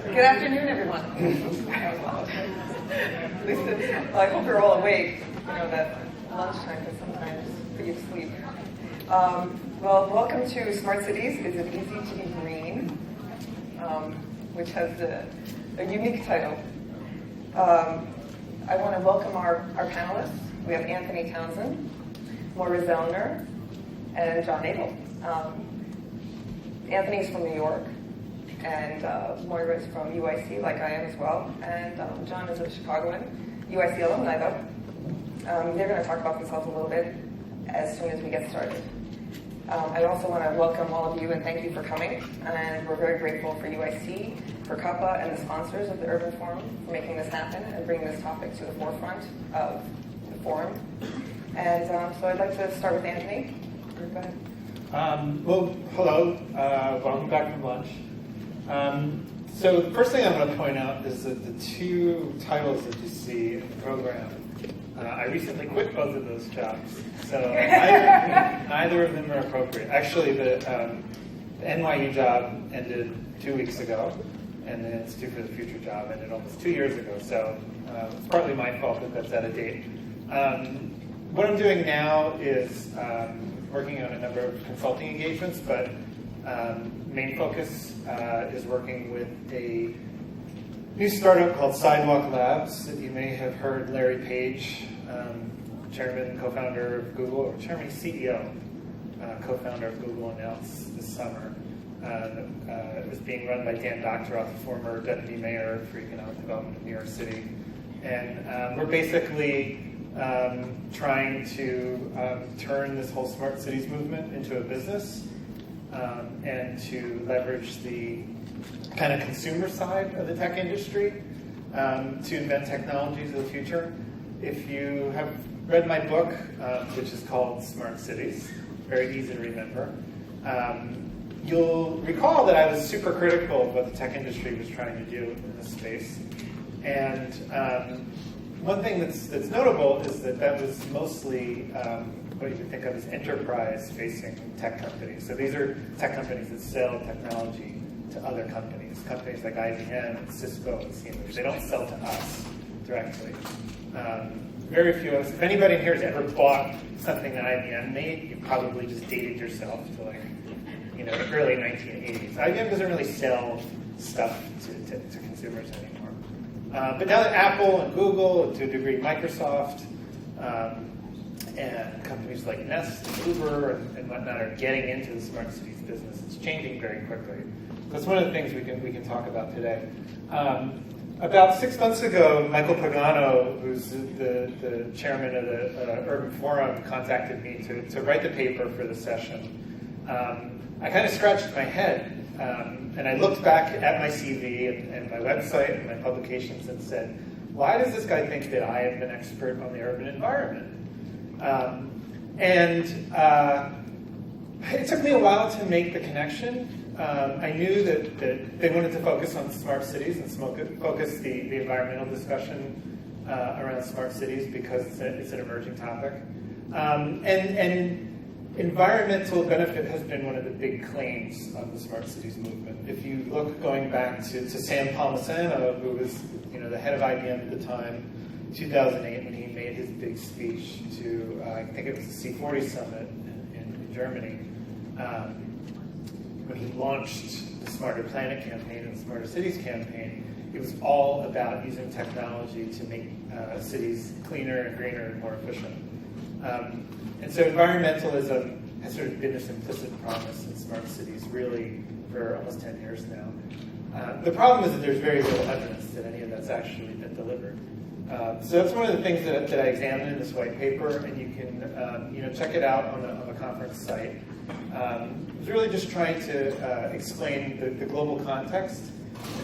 Good afternoon, everyone. Well, I hope you're all awake. You know, that lunchtime can sometimes put you to sleep. Well, welcome to Smart Cities. Is It Easy to Be Green? Which has a unique title. I want to welcome our panelists. We have Anthony Townsend, Moira Zellner, and John Nagel. Anthony's from New York, and Moira is from UIC, like I am as well. And John is a Chicagoan, UIC alumni though. They're going to talk about themselves a little bit as soon as we get started. I also want to welcome all of you and thank you for coming. And we're very grateful for UIC, for CUPPA, and the sponsors of the Urban Forum for making this happen and bringing this topic to the forefront of the forum. And so I'd like to start with Anthony. Go ahead. Well, hello. Welcome back from lunch. So the first thing I want to point out is that the two titles that you see in the program, I recently quit both of those jobs, so neither of them are appropriate. Actually, the NYU job ended 2 weeks ago, and the Institute for the Future job ended almost 2 years ago, so it's partly my fault that that's out of date. What I'm doing now is working on a number of consulting engagements, but main focus is working with a new startup called Sidewalk Labs that you may have heard Larry Page, chairman and co-founder of Google, or chairman and CEO, co-founder of Google, announced this summer. It was being run by Dan Doctoroff, former deputy mayor for economic development of New York City. And we're basically trying to turn this whole smart cities movement into a business and to leverage the kind of consumer side of the tech industry to invent technologies of the future. If you have read my book, which is called Smart Cities, very easy to remember, you'll recall that I was super critical of what the tech industry was trying to do in this space. And one thing that's notable is that that was mostly what you would think of as enterprise-facing tech companies. So these are tech companies that sell technology to other companies like IBM and Cisco and Siemens. They don't sell to us directly. Very few of us. If anybody in here has ever bought something that IBM made, you probably just dated yourself to the early 1980s. IBM doesn't really sell stuff to consumers anymore. But now that Apple and Google, and to a degree Microsoft, and companies like Nest and Uber and whatnot are getting into the smart cities business, it's changing very quickly. That's one of the things we can talk about today. About 6 months ago, Michael Pagano, who's the chairman of the Urban Forum, contacted me to write the paper for the session. I kind of scratched my head, and I looked back at my CV and my website and my publications and said, why does this guy think that I am an expert on the urban environment? It took me a while to make the connection. I knew that they wanted to focus on smart cities and focus the environmental discussion around smart cities because it's an emerging topic. And environmental benefit has been one of the big claims of the smart cities movement. If you look going back to Sam Palmisano, who was the head of IBM at the time, 2008, when he made his big speech to, I think it was the C40 summit in Germany, when he launched the Smarter Planet campaign and the Smarter Cities campaign, it was all about using technology to make cities cleaner and greener and more efficient. And so environmentalism has sort of been this implicit promise in smart cities really for almost 10 years now. The problem is that there's very little evidence that any of that's actually been delivered. So that's one of the things that I examined in this white paper, and you can check it out on the conference site. I was really just trying to explain the global context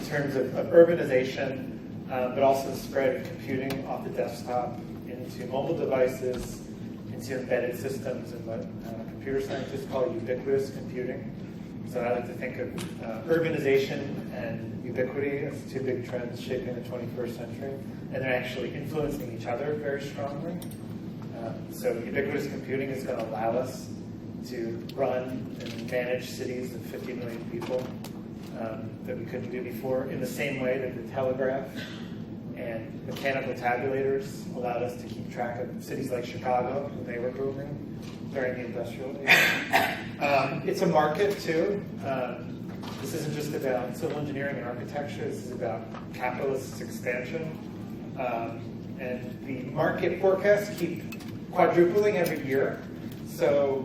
in terms of urbanization, but also the spread of computing off the desktop into mobile devices, into embedded systems, and what computer scientists call ubiquitous computing. So I like to think of urbanization and ubiquity as two big trends shaping the 21st century, and they're actually influencing each other very strongly. So ubiquitous computing is going to allow us to run and manage cities of 50 million people that we couldn't do before, in the same way that the telegraph and mechanical tabulators allowed us to keep track of cities like Chicago when they were booming during the industrial age. It's a market, too. This isn't just about civil engineering and architecture. This is about capitalist expansion. And the market forecasts keep quadrupling every year. So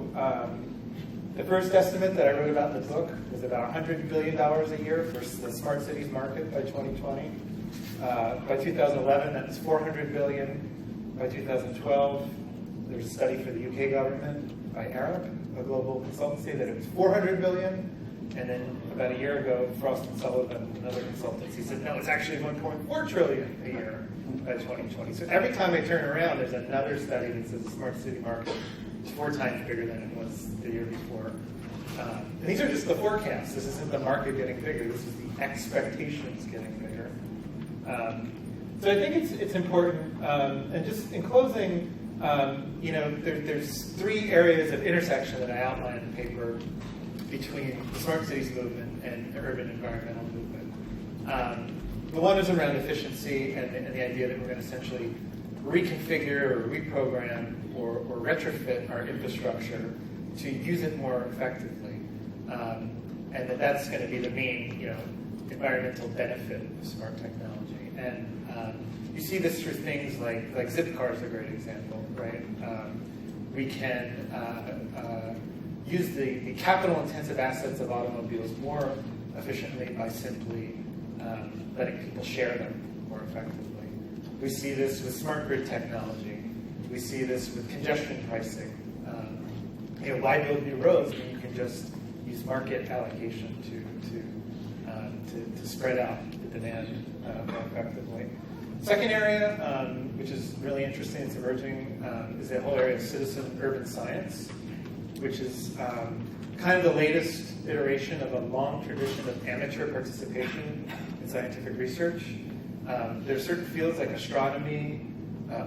the first estimate that I wrote about in the book was about $100 billion a year for the smart cities market by 2020. By 2011, that was $400 billion. By 2012, there's a study for the UK government by Arup, a global consultancy, that it was $400 billion. And then about a year ago, Frost & Sullivan, another consultancy, said, no, it's actually $1.4 trillion a year by 2020. So every time I turn around, there's another study that says the smart city market is 4 times bigger than it was the year before. And these are just the forecasts. This isn't the market getting bigger. This is the expectations getting bigger. So I think it's important. And just in closing, there's 3 areas of intersection that I outline in the paper between the smart cities movement and the urban environmental movement. The one is around efficiency and the idea that we're going to essentially reconfigure or reprogram or retrofit our infrastructure to use it more effectively. And that's going to be the main, environmental benefit of smart technology. And you see this through things like Zipcar is a great example, right? We can use the capital-intensive assets of automobiles more efficiently by simply letting people share them more effectively. We see this with smart grid technology. We see this with congestion pricing. Why build new roads when you can just use market allocation to spread out the demand more effectively? Second area, which is really interesting, it's emerging, is the whole area of citizen urban science, which is kind of the latest iteration of a long tradition of amateur participation in scientific research. There are certain fields like astronomy,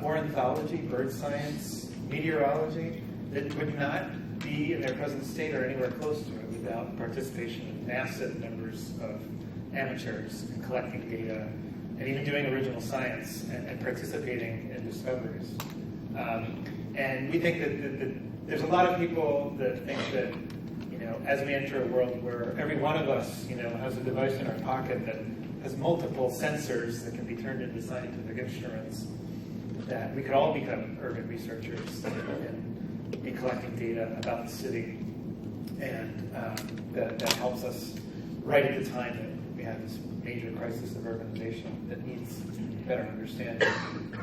ornithology, bird science, meteorology, that would not be in their present state or anywhere close to it without participation of massive numbers of amateurs in collecting data and even doing original science and participating in discoveries. And we think that there's a lot of people that think that, as we enter a world where every one of us, has a device in our pocket that has multiple sensors that can be turned into scientific instruments, that we could all become urban researchers and be collecting data about the city. And that helps us right at the time that we have this major crisis of urbanization that needs better understanding.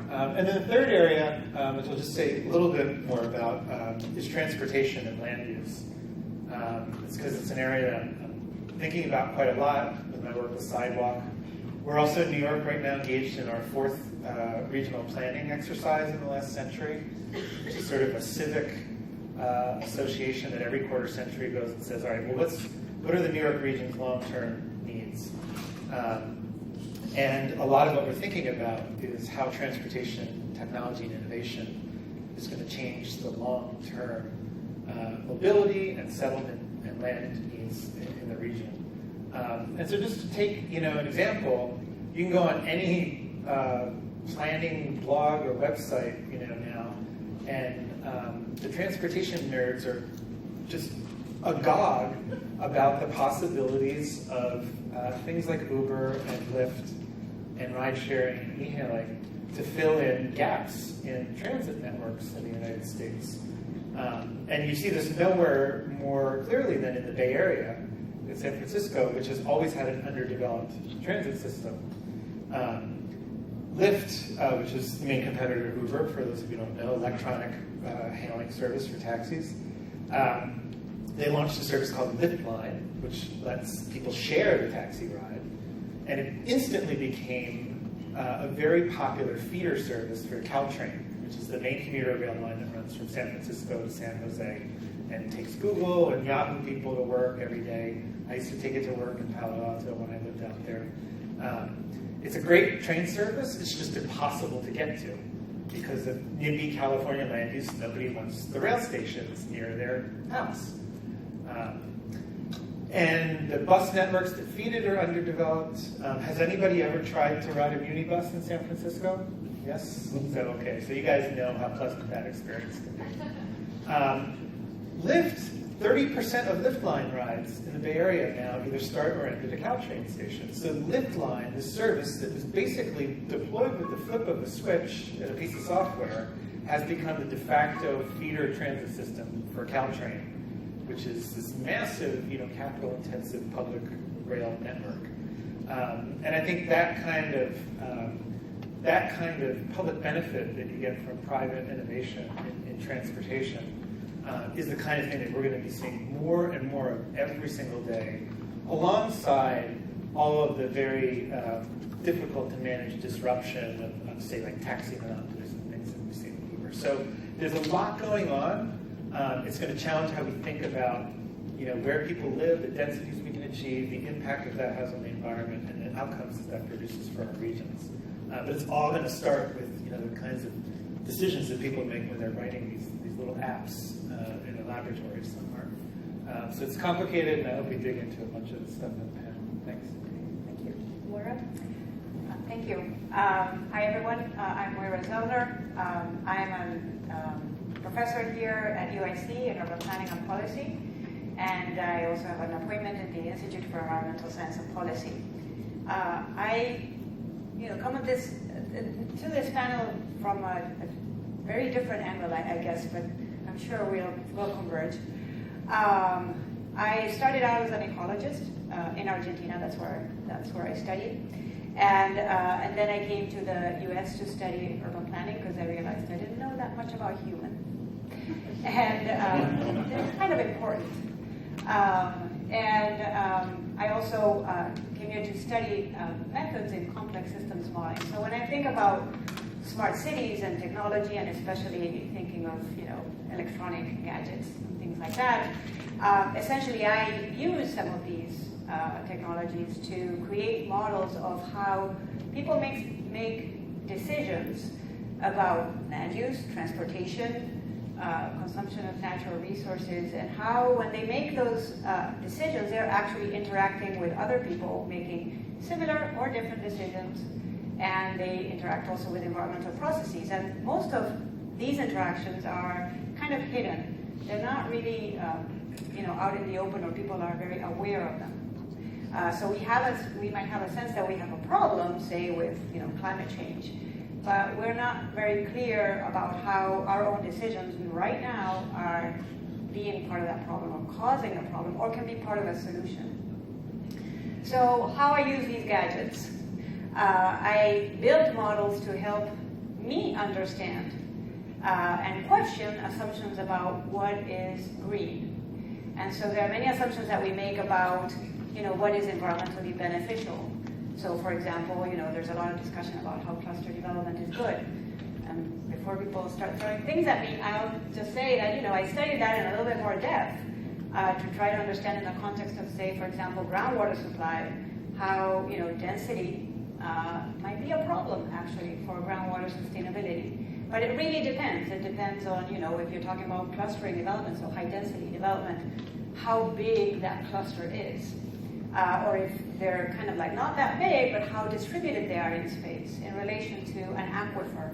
And then the third area, which I'll just say a little bit more about, is transportation and land use. It's because it's an area that I'm thinking about quite a lot with my work with Sidewalk. We're also in New York right now engaged in our 4th regional planning exercise in the last century, which is sort of a civic association that every quarter century goes and says, all right, well, what are the New York region's long-term needs? And a lot of what we're thinking about is how transportation, technology, and innovation is going to change the long-term mobility and settlement and land needs in the region. And so just to take an example, you can go on any planning blog or website now, and the transportation nerds are just agog about the possibilities of things like Uber and Lyft and ride-sharing and e-hailing to fill in gaps in transit networks in the United States. And you see this nowhere more clearly than in the Bay Area, in San Francisco, which has always had an underdeveloped transit system. Lyft, which is the main competitor to Uber, for those of you who don't know, electronic hailing service for taxis. They launched a service called Lyft Line, which lets people share the taxi ride. And it instantly became a very popular feeder service for Caltrain, which is the main commuter rail line that runs from San Francisco to San Jose and takes Google and Yahoo people to work every day. I used to take it to work in Palo Alto when I lived out there. It's a great train service. It's just impossible to get to because of NIMBY California land use. Nobody wants the rail stations near their house. And the bus networks that feed it are underdeveloped. Has anybody ever tried to ride a Unibus in San Francisco? Yes? So, okay, so you guys know how pleasant that experience can be. Lyft, 30% of Lyft line rides in the Bay Area now either start or end at a Caltrain station. So Lyft line, the service that was basically deployed with the flip of a switch and a piece of software, has become the de facto feeder transit system for Caltrain, which is this massive, capital-intensive public rail network. And I think that kind of public benefit that you get from private innovation in transportation is the kind of thing that we're going to be seeing more and more of every single day, alongside all of the very difficult to manage disruption of say, like taxi monopolies and things that we've seen in Uber. So there's a lot going on. It's going to challenge how we think about, where people live, the densities we can achieve, the impact that that has on the environment, and the outcomes that produces for our regions. But it's all going to start with, the kinds of decisions that people make when they're writing these little apps in a laboratory somewhere. So it's complicated, and I hope we dig into a bunch of the stuff in the panel. Thanks. Thank you. Moira? Thank you. Hi, everyone. I'm Moira Zellner. I'm a professor here at UIC in urban planning and policy, and I also have an appointment at the Institute for Environmental Science and Policy. I come at this to this panel from a very different angle, I guess, but I'm sure we'll converge. I started out as an ecologist in Argentina. That's where I studied. And then I came to the U.S. to study urban planning because I realized I didn't know that much about human. And it's kind of important. I also came here to study methods in complex systems modeling. So when I think about smart cities and technology, and especially thinking of electronic gadgets and things like that, essentially I use some of these technologies to create models of how people make decisions about land use, transportation, consumption of natural resources, and how when they make those decisions, they're actually interacting with other people making similar or different decisions, and they interact also with environmental processes. And most of these interactions are kind of hidden. They're not really out in the open, or people are very aware of them. So we might have a sense that we have a problem, say with climate change, but we're not very clear about how our own decisions right now are being part of that problem, or causing a problem, or can be part of a solution. So how I use these gadgets. I build models to help me understand and question assumptions about what is green. And so there are many assumptions that we make about what is environmentally beneficial. So for example, there's a lot of discussion about how cluster development is good. And before people start throwing things at me, I'll just say that, I studied that in a little bit more depth to try to understand in the context of, say, for example, groundwater supply, how, density might be a problem, actually, for groundwater sustainability. But it really depends. It depends on, if you're talking about clustering development, so high-density development, how big that cluster is. Or if they're kind of like not that big, but how distributed they are in space in relation to an aquifer.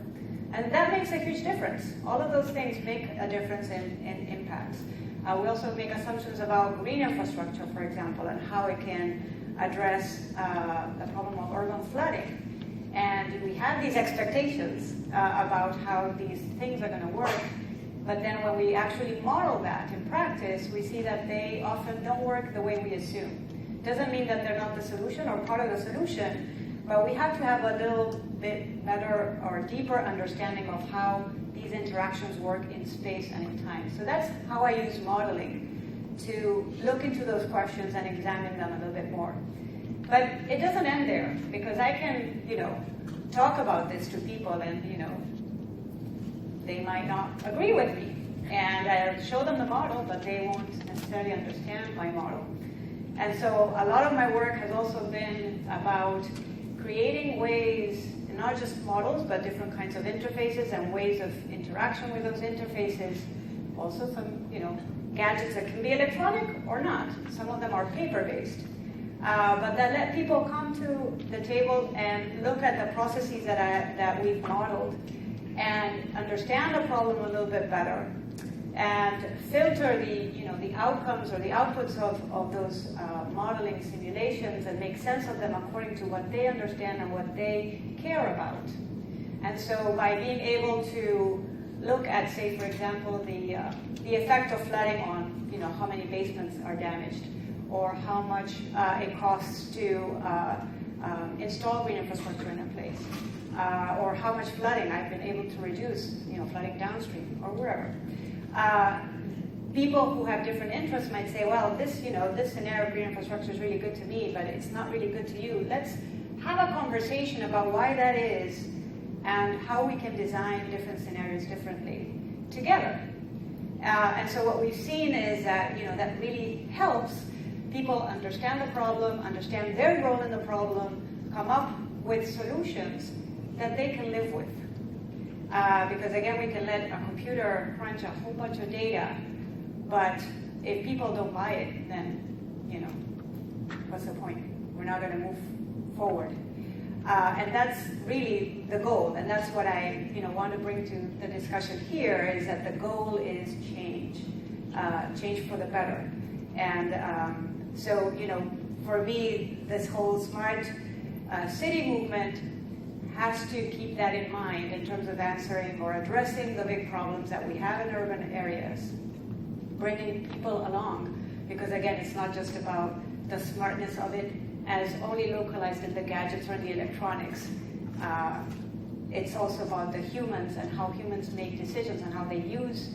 And that makes a huge difference. All of those things make a difference in impacts. We also make assumptions about green infrastructure, for example, and how it can address the problem of urban flooding. And we have these expectations about how these things are going to work. But then when we actually model that in practice, we see that they often don't work the way we assume. Doesn't mean that they're not the solution or part of the solution, but we have to have a little bit better or deeper understanding of how these interactions work in space and in time. So that's how I use modeling to look into those questions and examine them a little bit more. But it doesn't end there, because I can, talk about this to people and, they might not agree with me. And I show them the model, but they won't necessarily understand my model. And so a lot of my work has also been about creating ways, not just models, but different kinds of interfaces and ways of interaction with those interfaces. Also some, gadgets that can be electronic or not. Some of them are paper-based. But that let people come to the table and look at the processes that we've modeled and understand the problem a little bit better and filter the outcomes or the outputs of those modeling simulations and make sense of them according to what they understand and what they care about. And so by being able to look at, say, for example, the effect of flooding on, how many basements are damaged, or how much it costs to install green infrastructure in a place, or how much flooding I've been able to reduce, flooding downstream or wherever. People who have different interests might say, well, this scenario of green infrastructure is really good to me, but it's not really good to you. Let's have a conversation about why that is and how we can design different scenarios differently together. And so what we've seen is that, that really helps people understand the problem, understand their role in the problem, come up with solutions that they can live with. Because again, we can let a computer crunch a whole bunch of data, but if people don't buy it, then, what's the point? We're not going to move forward. And that's really the goal, and that's what I want to bring to the discussion here, is that the goal is change for the better. And so, for me, this whole smart city movement has to keep that in mind in terms of answering or addressing the big problems that we have in urban areas, bringing people along, because again, it's not just about the smartness of it as only localized in the gadgets or the electronics. It's also about the humans and how humans make decisions and how they use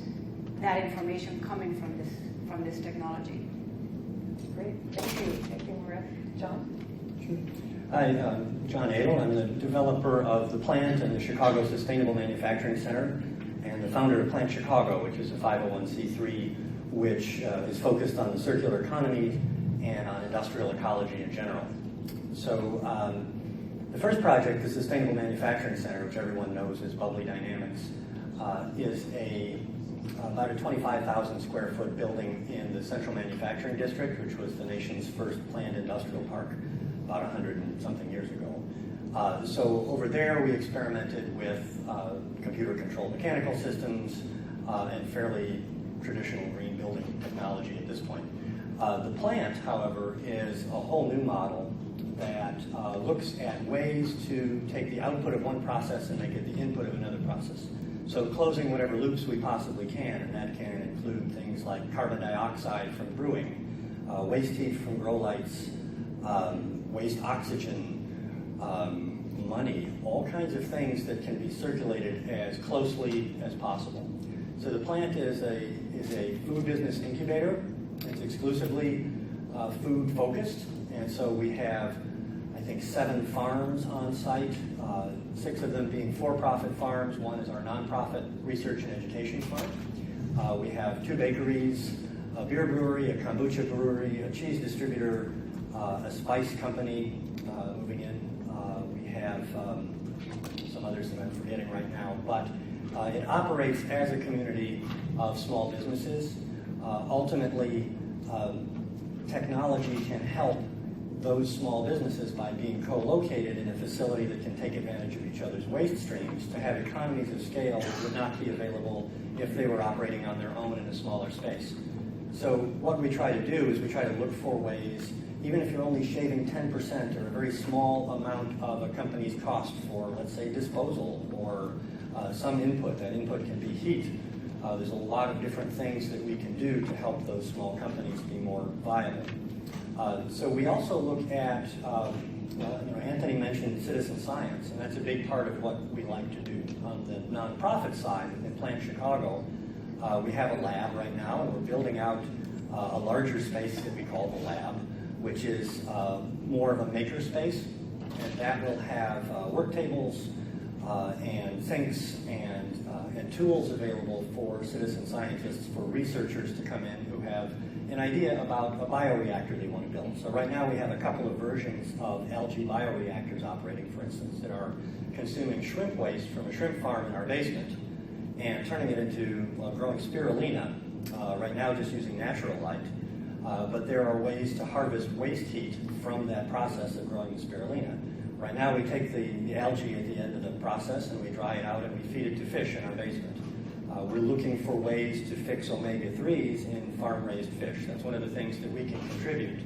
that information coming from this technology. Great, thank you, Maria. John? Hi, John Adel. I'm the developer of the plant and the Chicago Sustainable Manufacturing Center, and the founder of Plant Chicago, which is a 501c3, which is focused on the circular economy and on industrial ecology in general. So the first project, the Sustainable Manufacturing Center, which everyone knows as Bubbly Dynamics, is about a 25,000 square foot building in the Central Manufacturing District, which was the nation's first planned industrial park about 100 and something years ago. So over there we experimented with computer-controlled mechanical systems and fairly traditional green building technology at this point. The plant, however, is a whole new model that looks at ways to take the output of one process and make it the input of another process. So closing whatever loops we possibly can, and that can include things like carbon dioxide from brewing, waste heat from grow lights, waste oxygen, money, all kinds of things that can be circulated as closely as possible. So the plant is a food business incubator. It's exclusively food focused, and so we have, I think, 7 farms on site, 6 of them being for-profit farms. One is our nonprofit research and education farm. We have 2 bakeries, a beer brewery, a kombucha brewery, a cheese distributor, a spice company moving in. We have some others that I'm forgetting right now, but it operates as a community of small businesses. Ultimately, technology can help those small businesses by being co-located in a facility that can take advantage of each other's waste streams to have economies of scale that would not be available if they were operating on their own in a smaller space. So what we try to do is we try to look for ways, even if you're only shaving 10% or a very small amount of a company's cost for, let's say, disposal or some input. That input can be heat. There's a lot of different things that we can do to help those small companies be more viable. So we also look at, Anthony mentioned citizen science, and that's a big part of what we like to do. On the nonprofit side, in Plant Chicago, we have a lab right now, and we're building out a larger space that we call the lab, which is more of a maker space, and that will have work tables and sinks and tools available for citizen scientists, for researchers to come in who have an idea about a bioreactor they want to build. So right now we have a couple of versions of algae bioreactors operating, for instance, that are consuming shrimp waste from a shrimp farm in our basement and turning it into growing spirulina right now just using natural light. But there are ways to harvest waste heat from that process of growing the spirulina. Right now we take the algae at the end of the process and we dry it out and we feed it to fish in our basement. We're looking for ways to fix omega-3s in farm-raised fish. That's one of the things that we can contribute.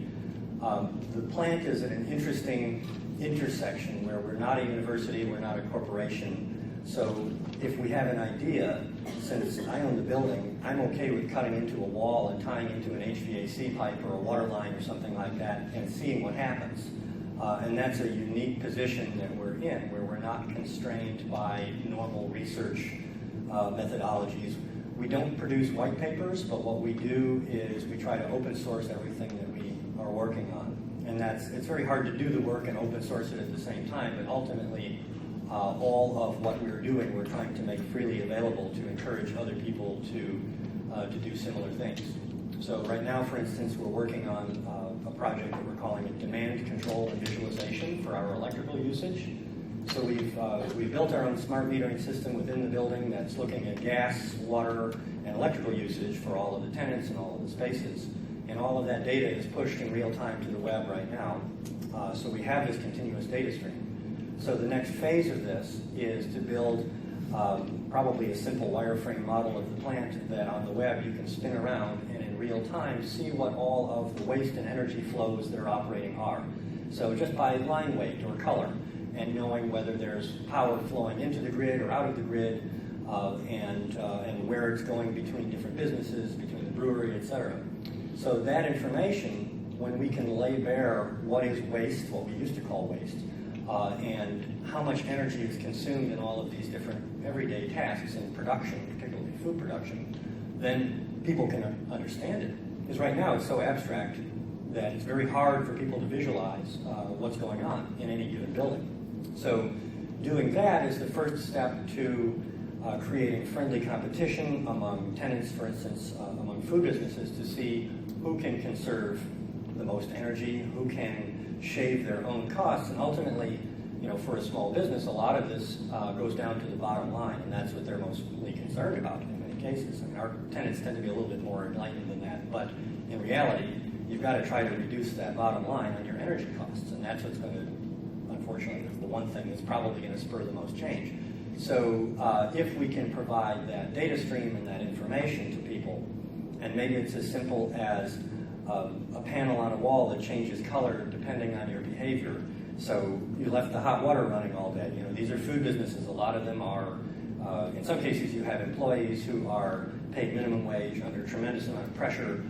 The plant is at an interesting intersection where we're not a university, we're not a corporation. So if we have an idea, since I own the building, I'm okay with cutting into a wall and tying into an HVAC pipe or a water line or something like that and seeing what happens. And that's a unique position that we're in, where we're not constrained by normal research methodologies. We don't produce white papers, but what we do is we try to open source everything that we are working on. And it's very hard to do the work and open source it at the same time, but ultimately all of what we're doing, we're trying to make freely available to encourage other people to do similar things. So right now, for instance, we're working on a project that we're calling it Demand Control and Visualization for our electrical usage. So we've built our own smart metering system within the building that's looking at gas, water, and electrical usage for all of the tenants and all of the spaces. And all of that data is pushed in real time to the web right now. So we have this continuous data stream. So the next phase of this is to build probably a simple wireframe model of the plant that on the web you can spin around and in real time see what all of the waste and energy flows that are operating are. So just by line weight or color and knowing whether there's power flowing into the grid or out of the grid and where it's going between different businesses, between the brewery, etc. So that information, when we can lay bare what is waste, what we used to call waste, and how much energy is consumed in all of these different everyday tasks in production, particularly food production, then people can understand it. Because right now it's so abstract that it's very hard for people to visualize what's going on in any given building. So doing that is the first step to creating friendly competition among tenants, for instance, among food businesses, to see who can conserve the most energy, who can shave their own costs, and ultimately, for a small business, a lot of this goes down to the bottom line, and that's what they're mostly concerned about in many cases. I mean, our tenants tend to be a little bit more enlightened than that, but in reality, you've got to try to reduce that bottom line on your energy costs, and that's what's going to, unfortunately, the one thing that's probably going to spur the most change. So if we can provide that data stream and that information to people, and maybe it's as simple as a panel on a wall that changes color depending on your behavior. So you left the hot water running all day. These are food businesses. A lot of them are, in some cases, you have employees who are paid minimum wage under a tremendous amount of pressure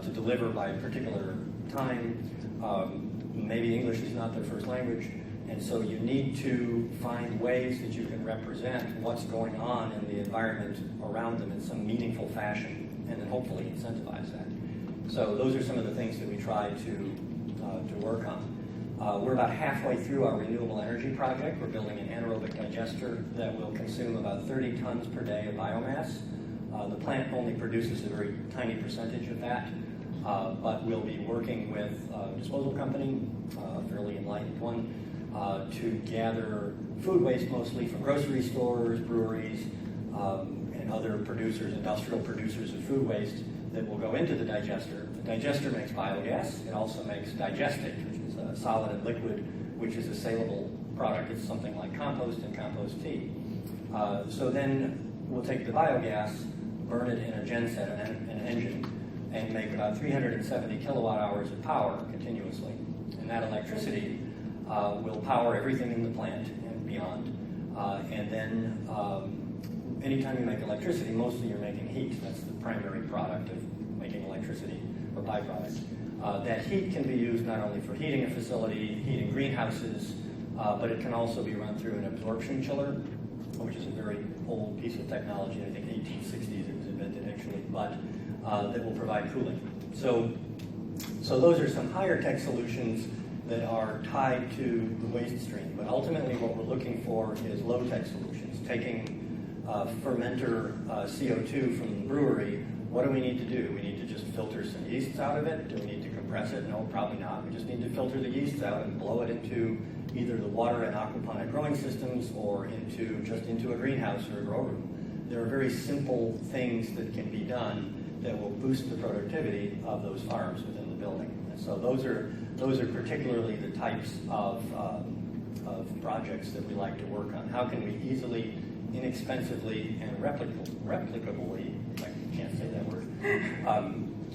to deliver by a particular time. Maybe English is not their first language. And so you need to find ways that you can represent what's going on in the environment around them in some meaningful fashion, and then hopefully incentivize that. So those are some of the things that we try to work on. We're about halfway through our renewable energy project. We're building an anaerobic digester that will consume about 30 tons per day of biomass. The plant only produces a very tiny percentage of that, but we'll be working with a disposal company, a fairly enlightened one, to gather food waste mostly from grocery stores, breweries, and other producers, industrial producers of food waste that will go into the digester. The digester makes biogas. It also makes digestate, which is a solid and liquid, which is a saleable product. It's something like compost and compost tea. So then we'll take the biogas, burn it in a genset, an engine, and make about 370 kilowatt hours of power continuously. And that electricity will power everything in the plant and beyond. And then anytime you make electricity, mostly you're making heat. That's the primary product of making electricity, or byproduct. That heat can be used not only for heating a facility, heating greenhouses, but it can also be run through an absorption chiller, which is a very old piece of technology. I think 1860s it was invented actually, but that will provide cooling. So those are some higher tech solutions that are tied to the waste stream. But ultimately what we're looking for is low tech solutions. Taking fermenter CO2 from the brewery, what do we need to do? We need to just filter some yeasts out of it? Do we need to compress it? No, probably not. We just need to filter the yeasts out and blow it into either the water and aquaponic growing systems or into a greenhouse or a grow room. There are very simple things that can be done that will boost the productivity of those farms within the building. And so those are particularly the types of projects that we like to work on. How can we easily, inexpensively, and replicably, I can't say that word,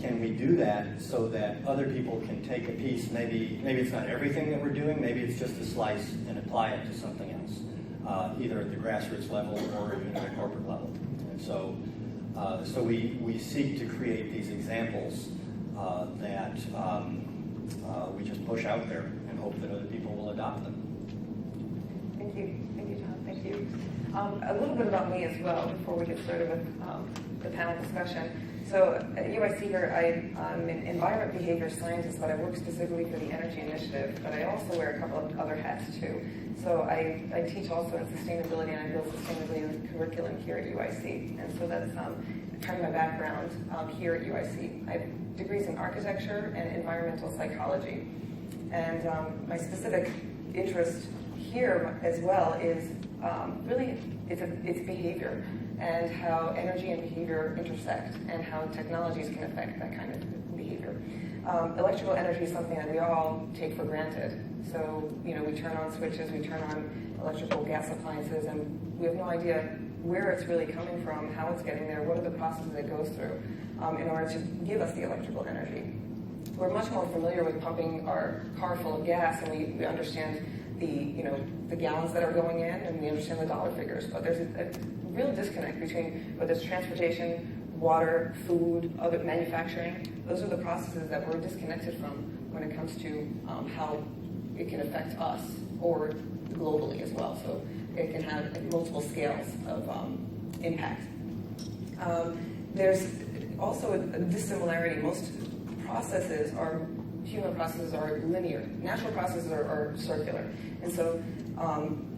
can we do that so that other people can take a piece, maybe it's not everything that we're doing, maybe it's just a slice and apply it to something else, either at the grassroots level or even at a corporate level. And so we seek to create these examples that we just push out there and hope that other people will adopt them. Thank you, John. Thank you. A little bit about me as well before we get started with the panel discussion. So at UIC here, I'm an environment behavior scientist, but I work specifically for the Energy Initiative, but I also wear a couple of other hats too. So I teach also in sustainability, and I build sustainability curriculum here at UIC. And so that's kind of my background here at UIC. I have degrees in architecture and environmental psychology. And my specific interest here as well is really it's behavior and how energy and behavior intersect and how technologies can affect that kind of behavior. Electrical energy is something that we all take for granted. So, we turn on switches, we turn on electrical gas appliances, and we have no idea where it's really coming from, how it's getting there, what are the processes it goes through in order to give us the electrical energy. We're much more familiar with pumping our car full of gas, and we understand the gallons that are going in, and we understand the dollar figures. But there's a real disconnect between whether it's transportation, water, food, other manufacturing. Those are the processes that we're disconnected from when it comes to how it can affect us or globally as well. So it can have multiple scales of impact. There's also a dissimilarity. Most human processes are linear. Natural processes are circular. And so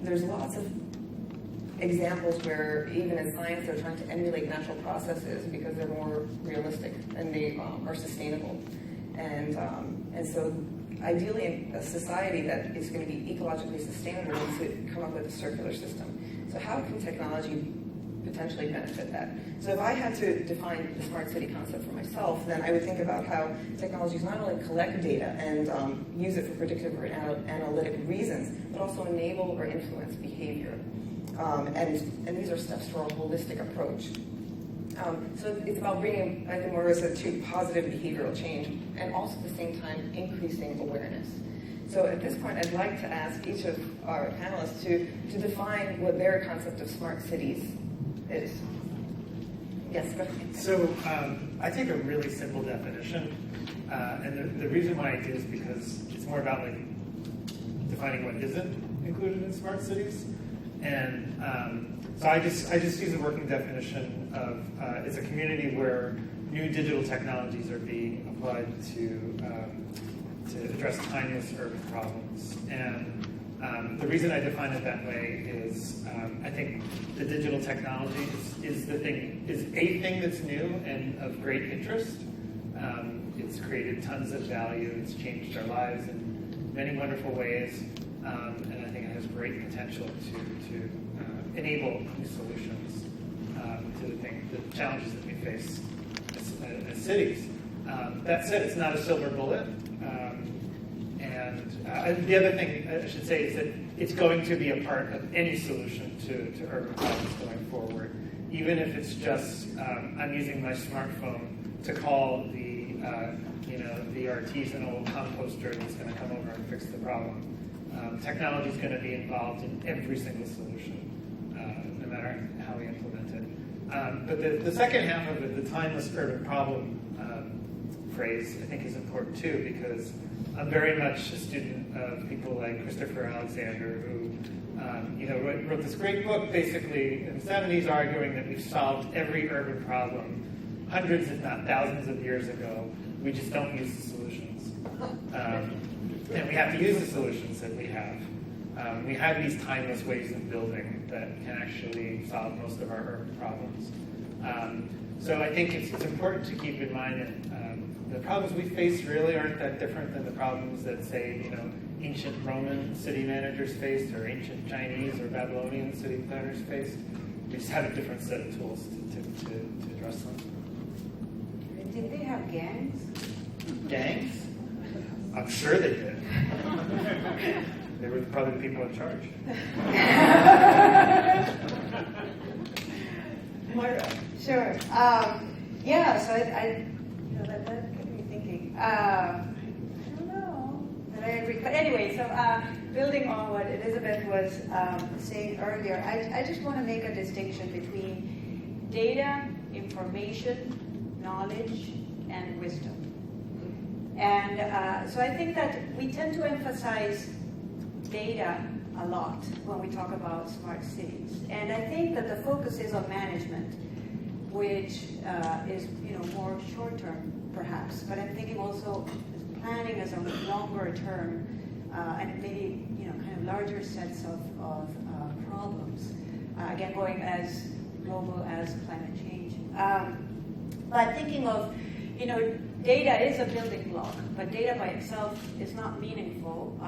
there's lots of examples where even in science they're trying to emulate natural processes because they're more realistic and they are sustainable. And so ideally a society that is going to be ecologically sustainable needs to come up with a circular system. So how can technology potentially benefit that? So if I had to define the smart city concept for myself, then I would think about how technologies not only collect data and use it for predictive or analytic reasons, but also enable or influence behavior. And these are steps to our holistic approach. So it's about bringing, I think Maura said, to positive behavioral change and also at the same time increasing awareness. So at this point, I'd like to ask each of our panelists to define what their concept of smart cities is. Yes, go ahead. So I take a really simple definition, and the reason why I do is because it's more about defining what isn't included in smart cities. And so I just use a working definition of it's a community where new digital technologies are being applied to address timeless urban problems. And the reason I define it that way is I think the digital technology is a thing that's new and of great interest. It's created tons of value. It's changed our lives in many wonderful ways. And I think it has great potential to enable new solutions to the challenges that we face as cities. That said, it's not a silver bullet. And the other thing I should say is that it's going to be a part of any solution to urban problems going forward. Even if it's just I'm using my smartphone to call the artisanal composter that's going to come over and fix the problem. Technology is going to be involved in every single solution, no matter how we implement it. But the second half of it, the timeless urban problem phrase, I think is important too, because I'm very much a student of people like Christopher Alexander, who wrote this great book basically in the 70s arguing that we've solved every urban problem hundreds, if not thousands of years ago. We just don't use the solutions. And we have to use the solutions that we have. We have these timeless ways of building that can actually solve most of our urban problems. So I think it's important to keep in mind that the problems we face really aren't that different than the problems that, say, ancient Roman city managers faced, or ancient Chinese or Babylonian city planners faced. We just have a different set of tools to address them. Did they have gangs? Gangs? I'm sure they did. They were probably the people in charge. Moira. Sure. Yeah, so I that got me thinking. I don't know that I agree. But anyway, so building on what Elizabeth was saying earlier, I just want to make a distinction between data, information, knowledge, and wisdom. And so I think that we tend to emphasize data a lot when we talk about smart cities. And I think that the focus is on management, which is more short-term perhaps, but I'm thinking also planning as a longer term and maybe kind of larger sets of problems. Again, going as global as climate change. But thinking of, data is a building block, but data by itself is not meaningful.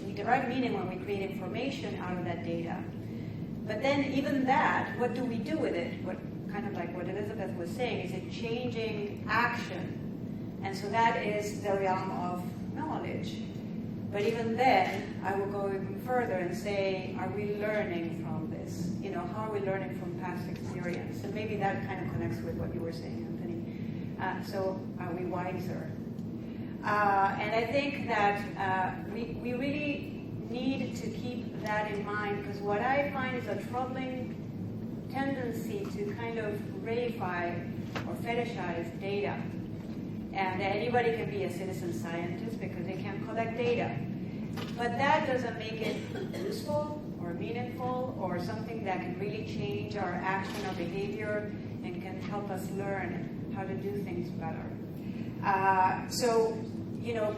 We derive meaning when we create information out of that data. But then even that, what do we do with it? Kind of like what Elizabeth was saying, is it changing action? And so that is the realm of knowledge. But even then, I will go even further and say, are we learning from this? How are we learning from past experience? And maybe that kind of connects with what you were saying, Anthony. So are we wiser? And I think that we really need to keep that in mind, because what I find is a troubling tendency to kind of reify or fetishize data. And anybody can be a citizen scientist because they can collect data. But that doesn't make it useful or meaningful or something that can really change our action or behavior and can help us learn how to do things better. So,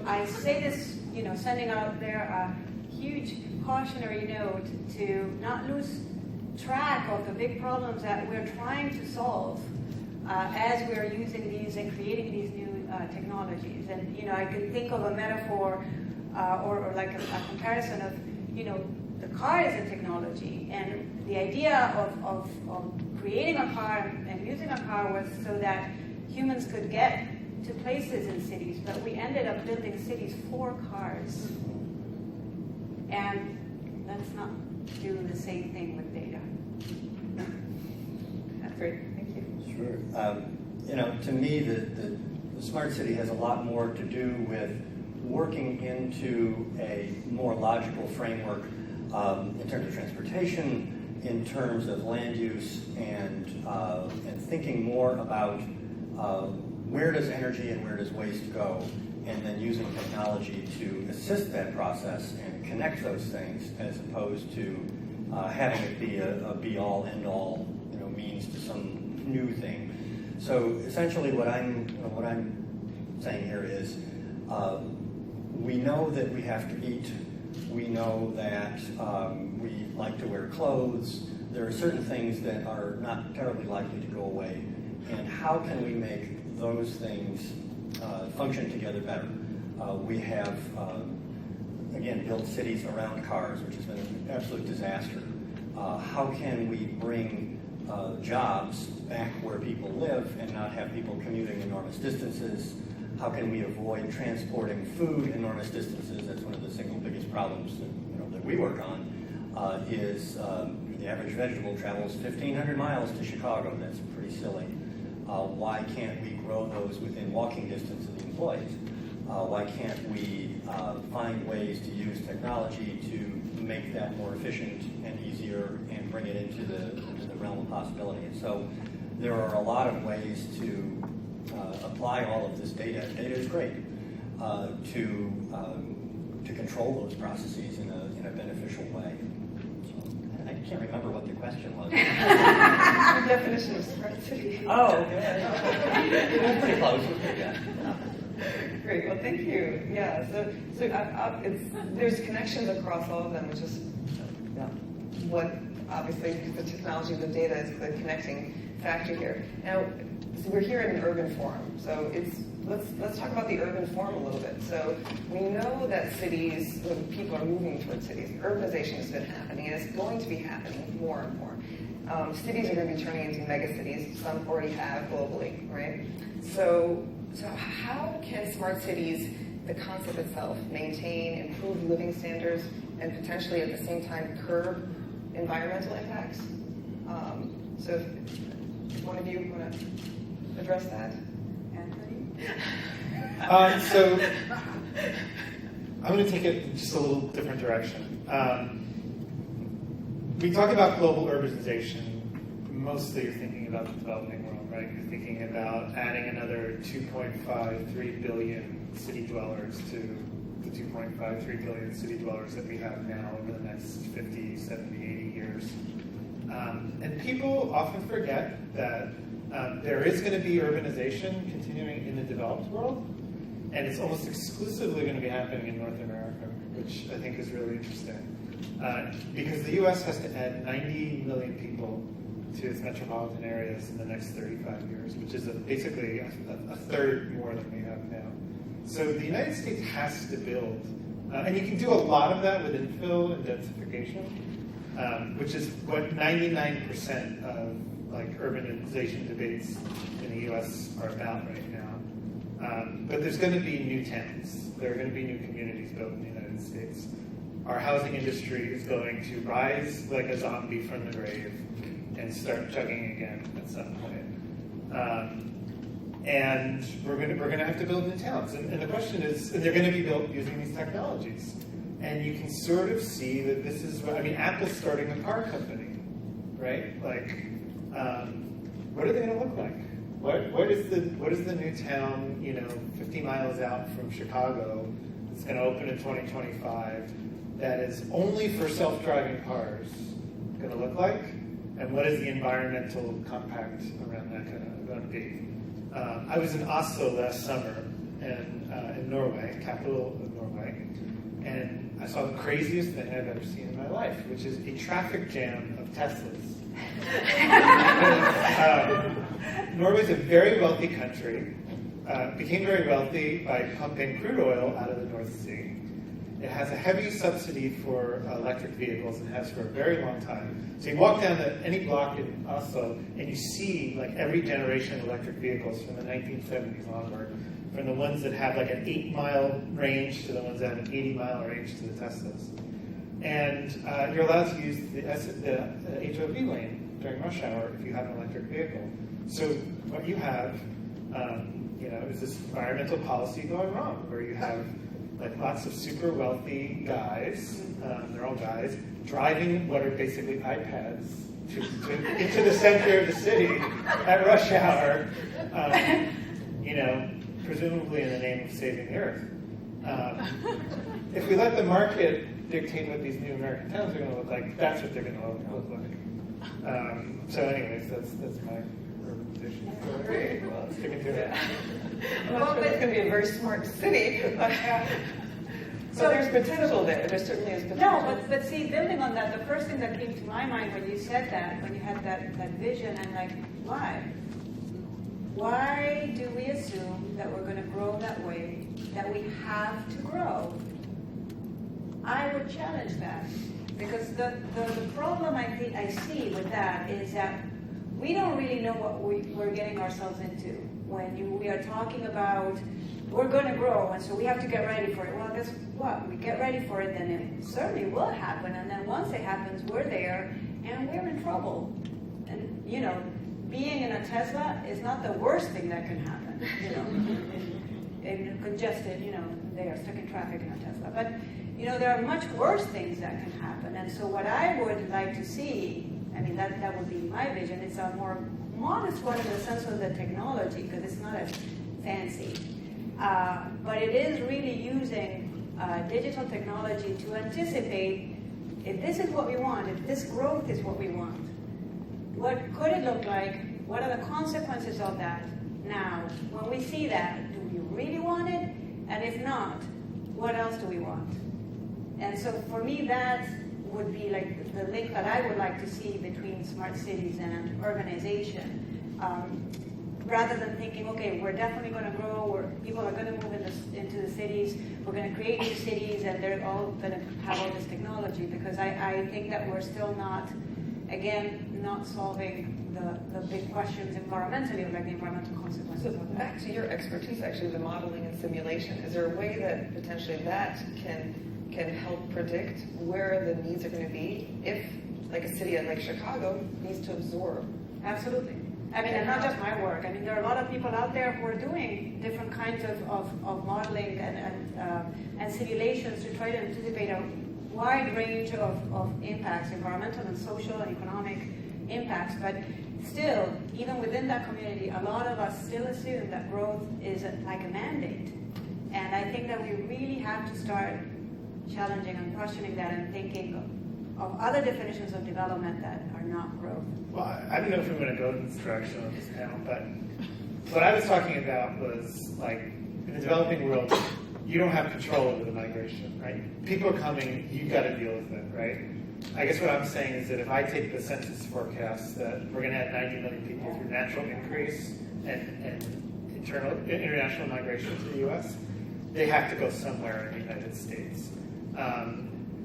I say this, sending out there a huge cautionary note to not lose track of the big problems that we're trying to solve as we're using these and creating these new technologies. And, I can think of a metaphor or like a comparison of, the car is a technology. And the idea of creating a car and using a car was so that humans could get to places in cities, but we ended up building cities for cars. And let's not do the same thing with data. That's great. Thank you. Sure. To me, the smart city has a lot more to do with working into a more logical framework in terms of transportation, in terms of land use, and thinking more about where does energy and where does waste go, and then using technology to assist that process and connect those things, as opposed to having it be a be-all, end-all, means to some new thing. So essentially, what I'm saying here is, we know that we have to eat. We know that we like to wear clothes. There are certain things that are not terribly likely to go away. And how can we make those things function together better? We have, again, built cities around cars, which has been an absolute disaster. How can we bring jobs back where people live and not have people commuting enormous distances? How can we avoid transporting food enormous distances? That's one of the single biggest problems that we work on, is the average vegetable travels 1,500 miles to Chicago. That's pretty silly. Why can't we grow those within walking distance of the employees? Why can't we find ways to use technology to make that more efficient and easier and bring it into the realm of possibility? And so there are a lot of ways to apply all of this data. Data is great to control those processes in a beneficial way. So, I can't remember what the question was. The definition of smart city. Oh, okay. Pretty close. Yeah. Great. Well, thank you. Yeah. So there's connections across all of them, which is what obviously the technology of the data is the connecting factor here. Now, so we're here in an urban forum, so let's talk about the urban forum a little bit. So we know that cities, when people are moving towards cities, urbanization has been happening, and it's going to be happening more and more. Cities are going to be turning into megacities. Some already have globally, right? So how can smart cities, the concept itself, maintain improved living standards and potentially at the same time curb environmental impacts? So if one of you want to address that? Anthony? So I'm going to take it in just a little different direction. We talk about global urbanization. Mostly you're thinking about the developing world, right? You're thinking about adding another 2.53 billion city dwellers to the 2.53 billion city dwellers that we have now over the next 50, 70, 80 years. And people often forget that there is going to be urbanization continuing in the developed world, and it's almost exclusively going to be happening in North America, which I think is really interesting. Because the U.S. has to add 90 million people to its metropolitan areas in the next 35 years, which is basically a third more than we have now. So the United States has to build, and you can do a lot of that with infill and densification, which is what 99% of urbanization debates in the U.S. are about right now. But there's going to be new towns. There are going to be new communities built in the United States. Our housing industry is going to rise like a zombie from the grave and start chugging again at some point. And we're going to have to build new towns. And the question is, they're going to be built using these technologies. And you can sort of see that this is Apple's starting a car company, right? What are they going to look like? What is the new town, 50 miles out from Chicago that's going to open in 2025 that is only for self-driving cars going to look like? And what is the environmental compact around that going to be? I was in Oslo last summer in Norway, capital of Norway, and I saw the craziest thing I've ever seen in my life, which is a traffic jam of Teslas. Norway's a very wealthy country, became very wealthy by pumping crude oil out of the North Sea. It has a heavy subsidy for electric vehicles and has for a very long time. So you walk down any block in Oslo and you see every generation of electric vehicles from the 1970s onward, from the ones that have an 8-mile range to the ones that have an 80-mile range to the Teslas. And you're allowed to use the HOV lane during rush hour if you have an electric vehicle. So what you have, is this environmental policy going wrong, where you have lots of super wealthy guys, they're all guys, driving what are basically iPads into the center of the city at rush hour, presumably in the name of saving the earth. If we let the market dictate what these new American towns are going to look like, that's what they're going to look like. So anyways, that's my urbanization. Great. Well, Sticking to it. I'm not sure it's going to be a very smart city. So there's potential there. There certainly is potential. No, but see, building on that, the first thing that came to my mind when you said that, when you had that vision, I'm like, why? Why do we assume that we're going to grow that way, that we have to grow? I would challenge that. Because the problem I see with that is that we don't really know what we're getting ourselves into. When we are talking about we're going to grow, and so we have to get ready for it. Well, guess what? We get ready for it, then it certainly will happen. And then once it happens, we're there, and we're in trouble. And, being in a Tesla is not the worst thing that can happen, in congested, they are stuck in traffic in a Tesla. But, there are much worse things that can happen. And so what I would like to see, that would be my vision. It's a more modest one in the sense of the technology, because it's not as fancy. But it is really using digital technology to anticipate if this is what we want, if this growth is what we want. What could it look like? What are the consequences of that now? When we see that, do we really want it? And if not, what else do we want? And so for me, that would be the link that I would like to see between smart cities and urbanization. Rather than thinking, okay, we're definitely going to grow, people are going to move into the cities, we're going to create new cities, and they're all going to have all this technology, because I think that we're still not again, not solving the big questions environmentally, like the environmental consequences So of that. back to your expertise, actually, the modeling and simulation. Is there a way that potentially that can help predict where the needs are going to be if, like a city like Chicago, needs to absorb? Absolutely. I mean, and not just my work. I mean, there are a lot of people out there who are doing different kinds of modeling and simulations to try to anticipate a wide range of impacts, environmental and social and economic impacts. But still, even within that community, a lot of us still assume that growth is like a mandate. And I think that we really have to start challenging and questioning that and thinking of other definitions of development that are not growth. Well, I don't know if I'm going to go in this direction on this panel, but what I was talking about was, like, in the developing world, you don't have control over the migration, right? People are coming, you've got to deal with it, right? I guess what I'm saying is that if I take the census forecast that we're going to add 90 million people through natural increase and international migration to the U.S., they have to go somewhere in the United States.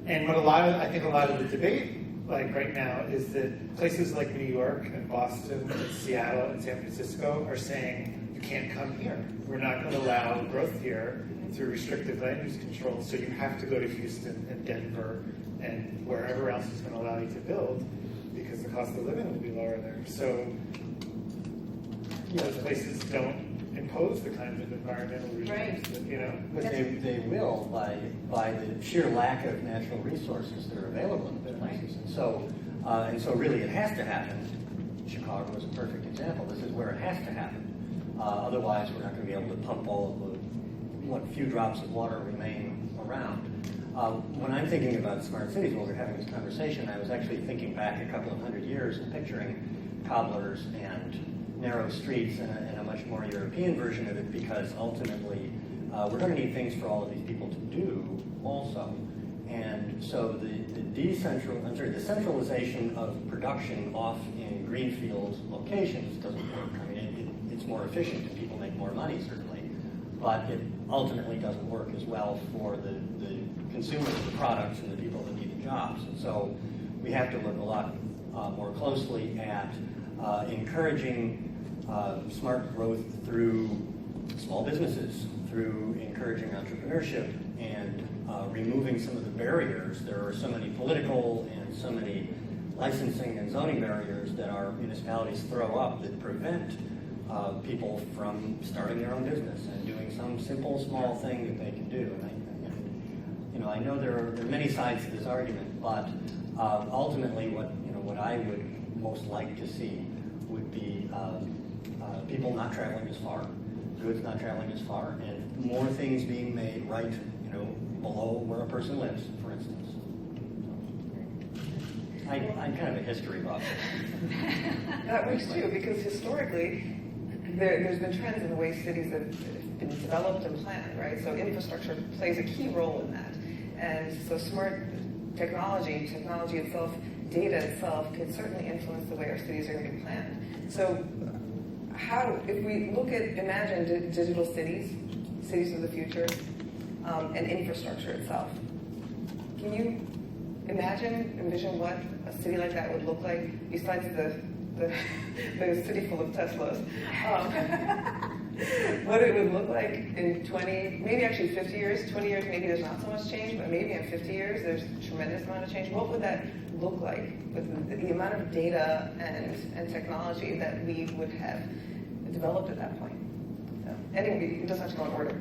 And what I think a lot of the debate, like right now, is that places like New York and Boston and Seattle and San Francisco are saying, you can't come here. We're not going to allow growth here through restrictive land use control, so you have to go to Houston and Denver and wherever else is going to allow you to build, because the cost of living will be lower there. So those places don't impose the kinds of environmental regimes that, you know. But they will by the sheer lack of natural resources that are available in those places. And so really it has to happen. Chicago is a perfect example. This is where it has to happen. Otherwise, we're not going to be able to pump all of the what few drops of water remain around. When I'm thinking about smart cities, while we're having this conversation, I was actually thinking back a couple of hundred years and picturing cobblers and narrow streets and a much more European version of it, because ultimately we're going to need things for all of these people to do also. And so the centralization of production off in greenfield locations doesn't work. I mean, it's more efficient and people make more money, certainly, but it ultimately doesn't work as well for the consumers of the products and the people that need the jobs. And so we have to look a lot more closely at encouraging smart growth through small businesses, through encouraging entrepreneurship, and removing some of the barriers. There are so many political and so many licensing and zoning barriers that our municipalities throw up that prevent people from starting their own business and doing some simple, small thing that they can do. And I know there are many sides to this argument, but ultimately, what I would most like to see would be people not traveling as far, goods not traveling as far, and more things being made right, below where a person lives, for instance. I'm kind of a history buff. That works too, because historically, there's been trends in the way cities have been developed and planned, right? So infrastructure plays a key role in that. And so smart technology itself, data itself, can certainly influence the way our cities are going to be planned. So if we imagine digital cities of the future, and infrastructure itself, can you envision what a city like that would look like, besides the city full of Teslas? What it would look like in 20, maybe actually 50 years, 20 years, maybe there's not so much change, but maybe in 50 years there's a tremendous amount of change. What would that look like with the amount of data and technology that we would have developed at that point? Anyway, it doesn't have to go in order.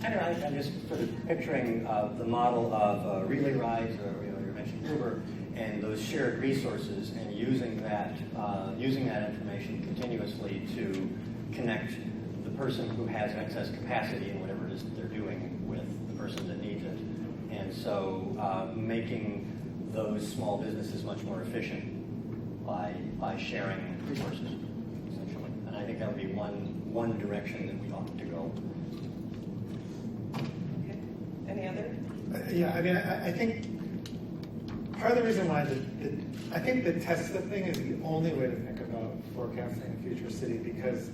I don't know, I'm just sort of picturing the model of relay rides, or you mentioned Uber, and those shared resources, and using that information continuously to connect the person who has excess capacity in whatever it is that they're doing with the person that needs it. And so making those small businesses much more efficient by sharing resources, essentially. And I think that would be one direction that we ought to go. Okay. Any other? Yeah, I mean, I think part of the reason why I think the Tesla thing is the only way to think about forecasting a future city, because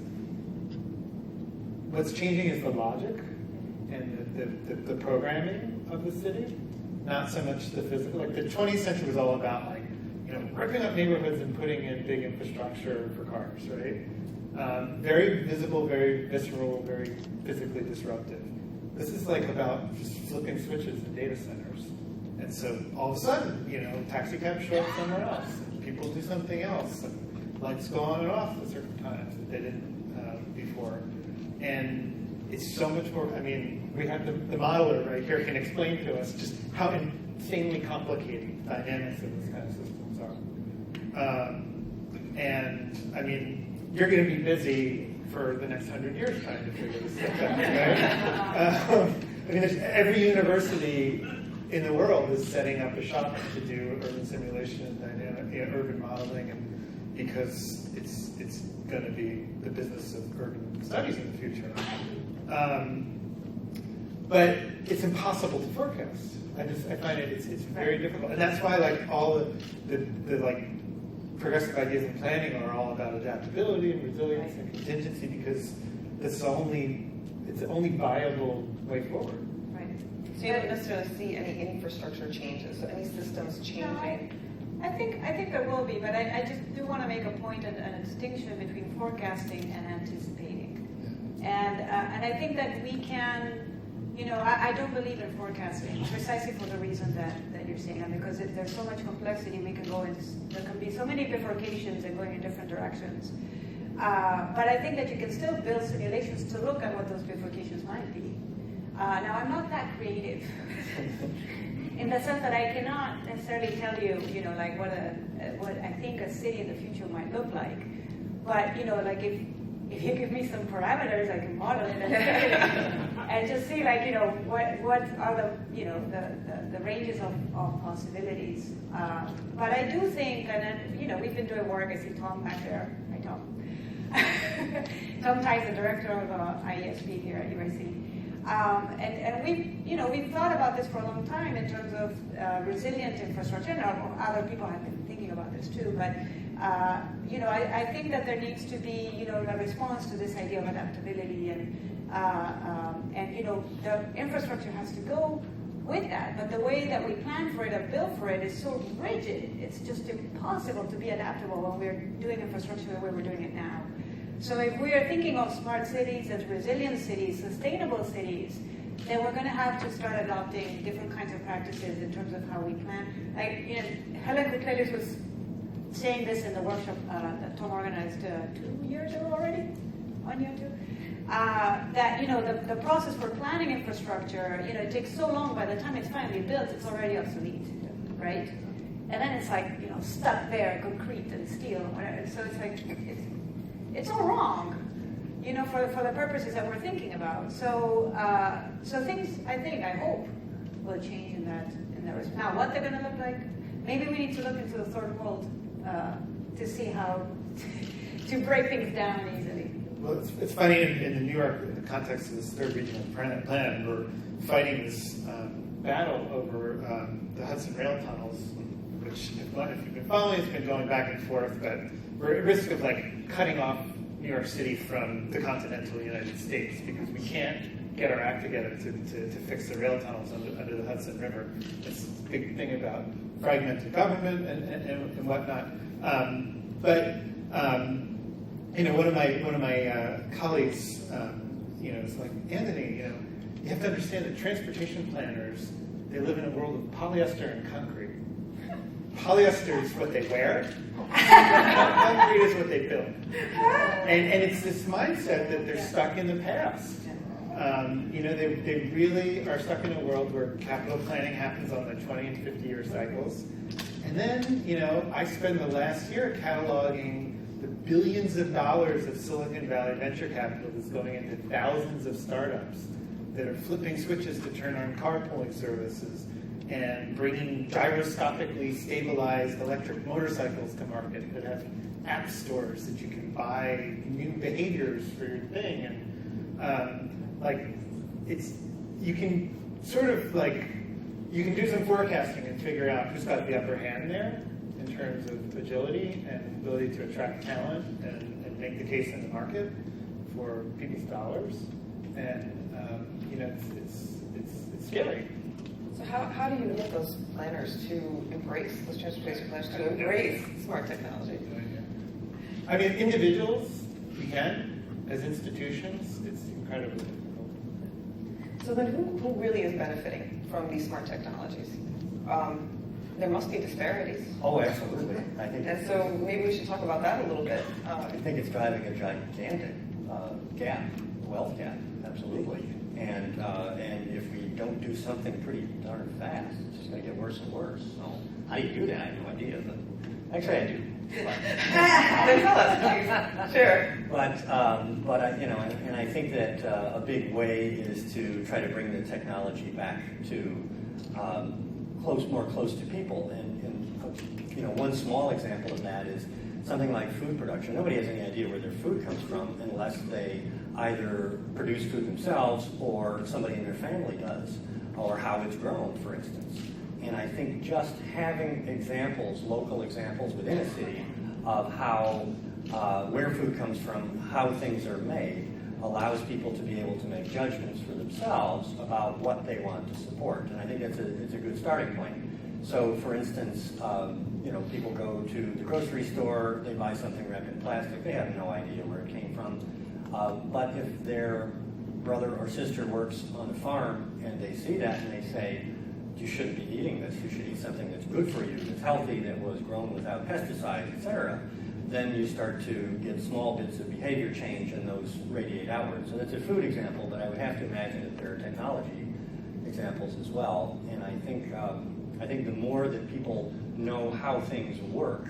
what's changing is the logic and the programming of the city, not so much the physical. Like the 20th century was all about like ripping up neighborhoods and putting in big infrastructure for cars, right? Very visible, very visceral, very physically disruptive. This is like about just flipping switches in data centers. And so all of a sudden, taxi cabs show up somewhere else, and people do something else, and lights go on and off at certain times that they didn't before. And it's so much more, we have the modeler right here can explain to us just how insanely complicated dynamics of this kind of systems are. You're going to be busy for the next 100 years trying to figure this stuff out, right? Every university in the world is setting up a shop to do urban simulation and dynamic, urban modeling, and because it's going to be the business of urban studies in the future. But it's impossible to forecast. I find it's very difficult, and that's why all the progressive ideas in planning are all about adaptability and resilience and contingency, because it's the only viable way forward. Right. So you don't necessarily see any infrastructure changes, so any systems changing? I think there will be, but I just do want to make a point and a distinction between forecasting and anticipating. And I think that we can, I don't believe in forecasting precisely for the reason that you're saying, and because there's so much complexity, we can go in, there can be so many bifurcations and going in different directions. But I think that you can still build simulations to look at what those bifurcations might be. Now, I'm not that creative in the sense that I cannot necessarily tell you, what I think a city in the future might look like. But, if you give me some parameters, I can model it and just see, what are the ranges of possibilities. But I do think, and then, we've been doing work. I see Tom back there. Hi, Tom. Tom Tighe, the director of IESP here at UIC. And we've thought about this for a long time in terms of resilient infrastructure, and other people have been thinking about this too. But I think that there needs to be a response to this idea of adaptability, and the infrastructure has to go with that. But the way that we plan for it and build for it is so rigid; it's just impossible to be adaptable when we're doing infrastructure the way we're doing it now. So if we are thinking of smart cities as resilient cities, sustainable cities, then we're going to have to start adopting different kinds of practices in terms of how we plan. Helen Kuklelis was saying this in the workshop that Tom organized 2 years ago already, 1 year or two, that the process for planning infrastructure, it takes so long. By the time it's finally built, it's already obsolete, right? And then it's stuck there, concrete and steel, whatever. So it's it's all wrong, for the purposes that we're thinking about. So things, I hope, will change in that respect. Now, what they're going to look like, maybe we need to look into the third world to see how to break things down easily. Well, it's funny, in New York, in the context of this third regional plan, we're fighting this battle over the Hudson Rail tunnels, which, if you've been following, it's been going back and forth, but we're at risk of cutting off New York City from the continental United States, because we can't get our act together to fix the rail tunnels under the Hudson River. It's a big thing about fragmented government and whatnot. One of my colleagues, is like, Anthony, you have to understand that transportation planners, they live in a world of polyester and concrete. Polyester is what they wear. Concrete is what they build. And it's this mindset that they're stuck in the past. They really are stuck in a world where capital planning happens on the 20 and 50-year cycles. And then, I spend the last year cataloging the billions of dollars of Silicon Valley venture capital that's going into thousands of startups that are flipping switches to turn on carpooling services and bringing gyroscopically stabilized electric motorcycles to market that have app stores that you can buy new behaviors for your thing. And you can do some forecasting and figure out who's got the upper hand there in terms of agility and ability to attract talent and make the case in the market for people's dollars. And it's scary. So So how do you get those planners to embrace, those transportation planners to embrace smart technology? I mean, individuals, we can. As institutions, it's incredibly difficult. So then who really is benefiting from these smart technologies? There must be disparities. Oh, absolutely. I think. And so maybe we should talk about that a little bit. I think it's driving a gigantic gap, wealth gap, absolutely. And if we don't do something pretty darn fast, it's just going to get worse and worse. So how do you do that? I have no idea. But actually, I do. Then tell us, please. Sure. But I think that a big way is to try to bring the technology back to more close to people. And one small example of that is something like food production. Nobody has any idea where their food comes from unless they either produce food themselves or somebody in their family does, or how it's grown, for instance. And I think just having examples, local examples within a city of how, where food comes from, how things are made, allows people to be able to make judgments for themselves about what they want to support. And I think it's a good starting point. So, for instance, people go to the grocery store, they buy something wrapped in plastic, they have no idea where it came from. But if their brother or sister works on a farm and they see that and they say, you shouldn't be eating this, you should eat something that's good for you, that's healthy, that was grown without pesticides, etc., then you start to get small bits of behavior change and those radiate outward. So that's a food example, but I would have to imagine that there are technology examples as well. And I think the more that people know how things work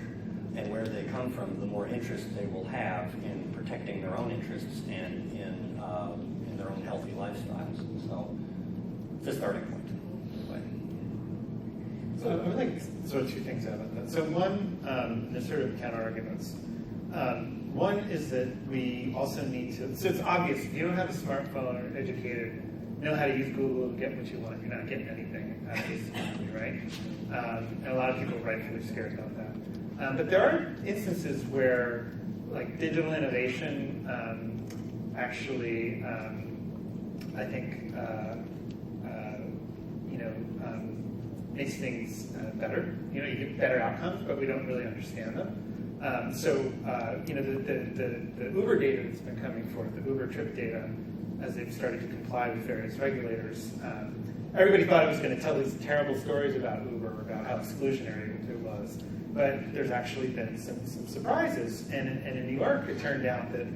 and where they come from, the more interest they will have in protecting their own interests and in their own healthy lifestyles. So it's a starting point. So I would like to sort of two things out of that. So one, there's sort of counter arguments. One is that we also need to, so it's obvious, if you don't have a smartphone or educated, know how to use Google to get what you want, you're not getting anything out of this economy, right? And a lot of people are rightfully scared about that. But there are instances where like digital innovation actually, I think, makes things better. You get better outcomes, but we don't really understand them. The Uber data that's been coming forth, the Uber trip data, as they've started to comply with various regulators, everybody thought it was going to tell these terrible stories about Uber, about how exclusionary it was. But there's actually been some surprises. And in New York, it turned out that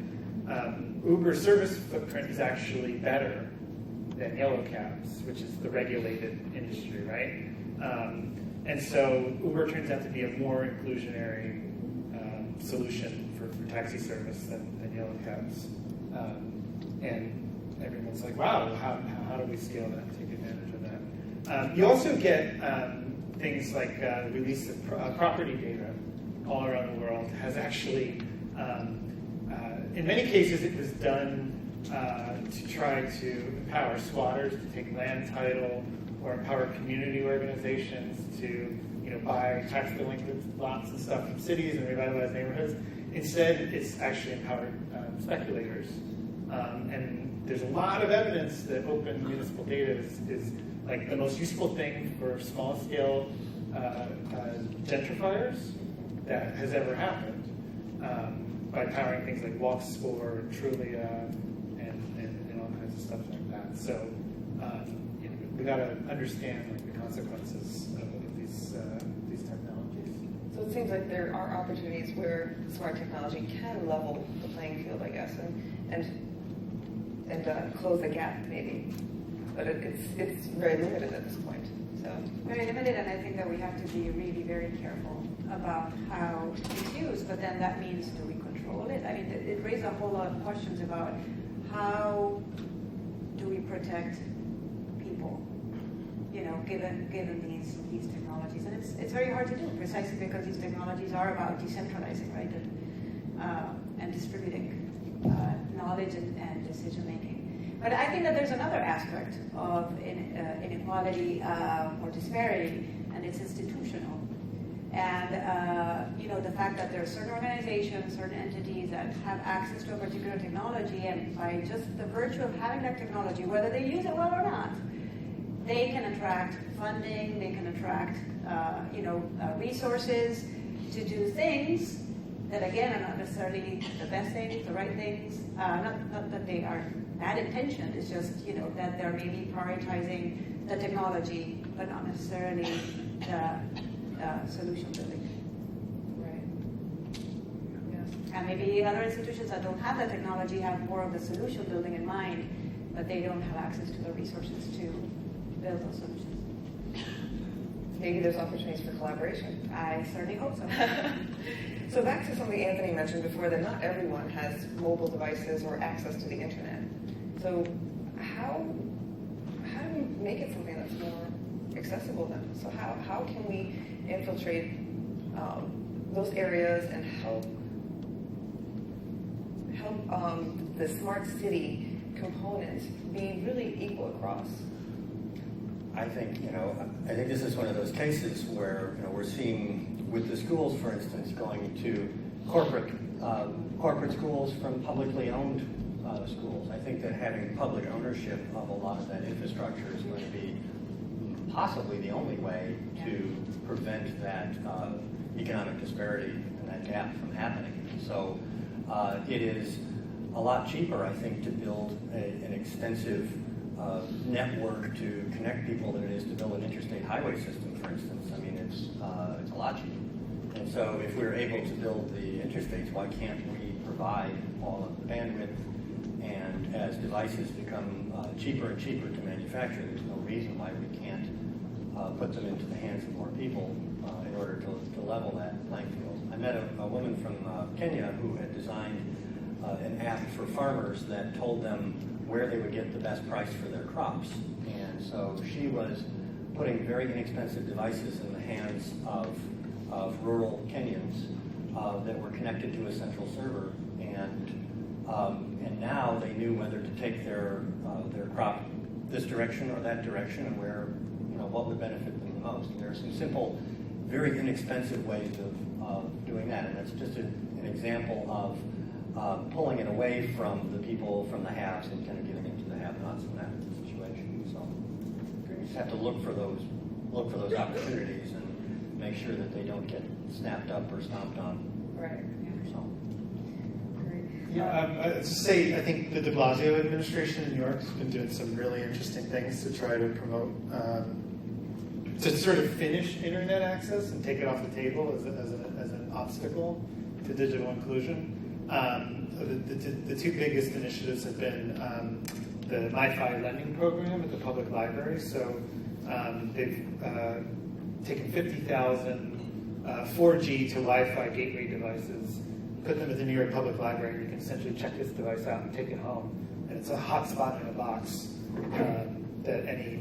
Uber's service footprint is actually better than Yellow Cabs, which is the regulated industry, right? And so Uber turns out to be a more inclusionary solution for taxi service than Yellow Cabs. And everyone's like, wow, how do we scale that and take advantage of that? You also get things like the release of property data all around the world has actually, in many cases it was done to try to empower squatters to take land title, or empower community organizations to buy tax delinquent lots and stuff from cities and revitalize neighborhoods. Instead, it's actually empowered speculators. And there's a lot of evidence that open municipal data is like the most useful thing for small-scale gentrifiers that has ever happened, by powering things like WalkScore and Trulia and all kinds of stuff like that. So we got to understand the consequences of these technologies. So it seems like there are opportunities where smart technology can level the playing field, I guess, and close the gap maybe. But it's very limited at this point. So very limited, and I think that we have to be really very careful about how it's used. But then that means, do we control it? I mean, it raises a whole lot of questions about how do we protect people, given these technologies, and it's very hard to do precisely because these technologies are about decentralizing, right, and distributing knowledge and decision making. But I think that there's another aspect of inequality or disparity, and it's institutional. And the fact that there are certain organizations, certain entities that have access to a particular technology, and by just the virtue of having that technology, whether they use it well or not, they can attract funding, they can attract resources to do things that, again, are not necessarily the best things, the right things. Not that they are bad intentioned, it's just that they're maybe prioritizing the technology, but not necessarily the solution building. Right. Yes. And maybe other institutions that don't have the technology have more of the solution building in mind, but they don't have access to the resources to build those solutions. Maybe there's opportunities for collaboration. I certainly hope so. So back to something Anthony mentioned before, that not everyone has mobile devices or access to the internet. So how do we make it something that's more accessible then? So how can we infiltrate those areas and help the smart city component be really equal across? I think this is one of those cases where we're seeing with the schools, for instance, going to corporate schools from publicly owned schools. I think that having public ownership of a lot of that infrastructure is going to be possibly the only way to prevent that economic disparity and that gap from happening. So it is a lot cheaper, I think, to build an extensive network to connect people than it is to build an interstate highway system, for instance. I mean, it's a lot cheaper. And so if we're able to build the interstates, why can't we provide all of the bandwidth? And as devices become cheaper and cheaper to manufacture, there's no reason why we can't put them into the hands of more people in order to level that playing field. I met a woman from Kenya who had designed an app for farmers that told them where they would get the best price for their crops. And so she was putting very inexpensive devices in the hands of rural Kenyans that were connected to a central server. And now they knew whether to take their crop this direction or that direction, and where what would benefit them the most. And there are some simple, very inexpensive ways of doing that, and that's just an example of pulling it away from the people from the haves and kind of getting into the have-nots in that situation. So you just have to look for those opportunities and make sure that they don't get snapped up or stomped on. Right. So. Yeah, I'd say I think the de Blasio administration in New York has been doing some really interesting things to try to promote, to sort of finish internet access and take it off the table as an obstacle to digital inclusion. The two biggest initiatives have been the MiFi lending program at the public library. So they've taken 50,000 4G to Wi-Fi gateway devices, put them at the New York Public Library, and you can essentially check this device out and take it home. And it's a hotspot in a box that any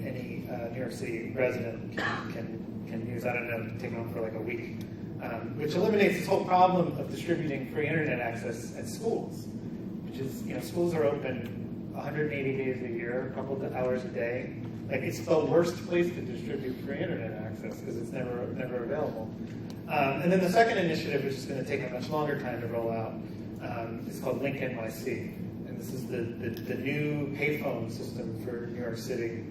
New York City resident can use. I don't know, take it home for like a week. Which eliminates this whole problem of distributing free internet access at schools, which is, schools are open 180 days a year, a couple of hours a day. Like, it's the worst place to distribute free internet access because it's never available. And then the second initiative, which is going to take a much longer time to roll out, is called Link NYC. And this is the new payphone system for New York City,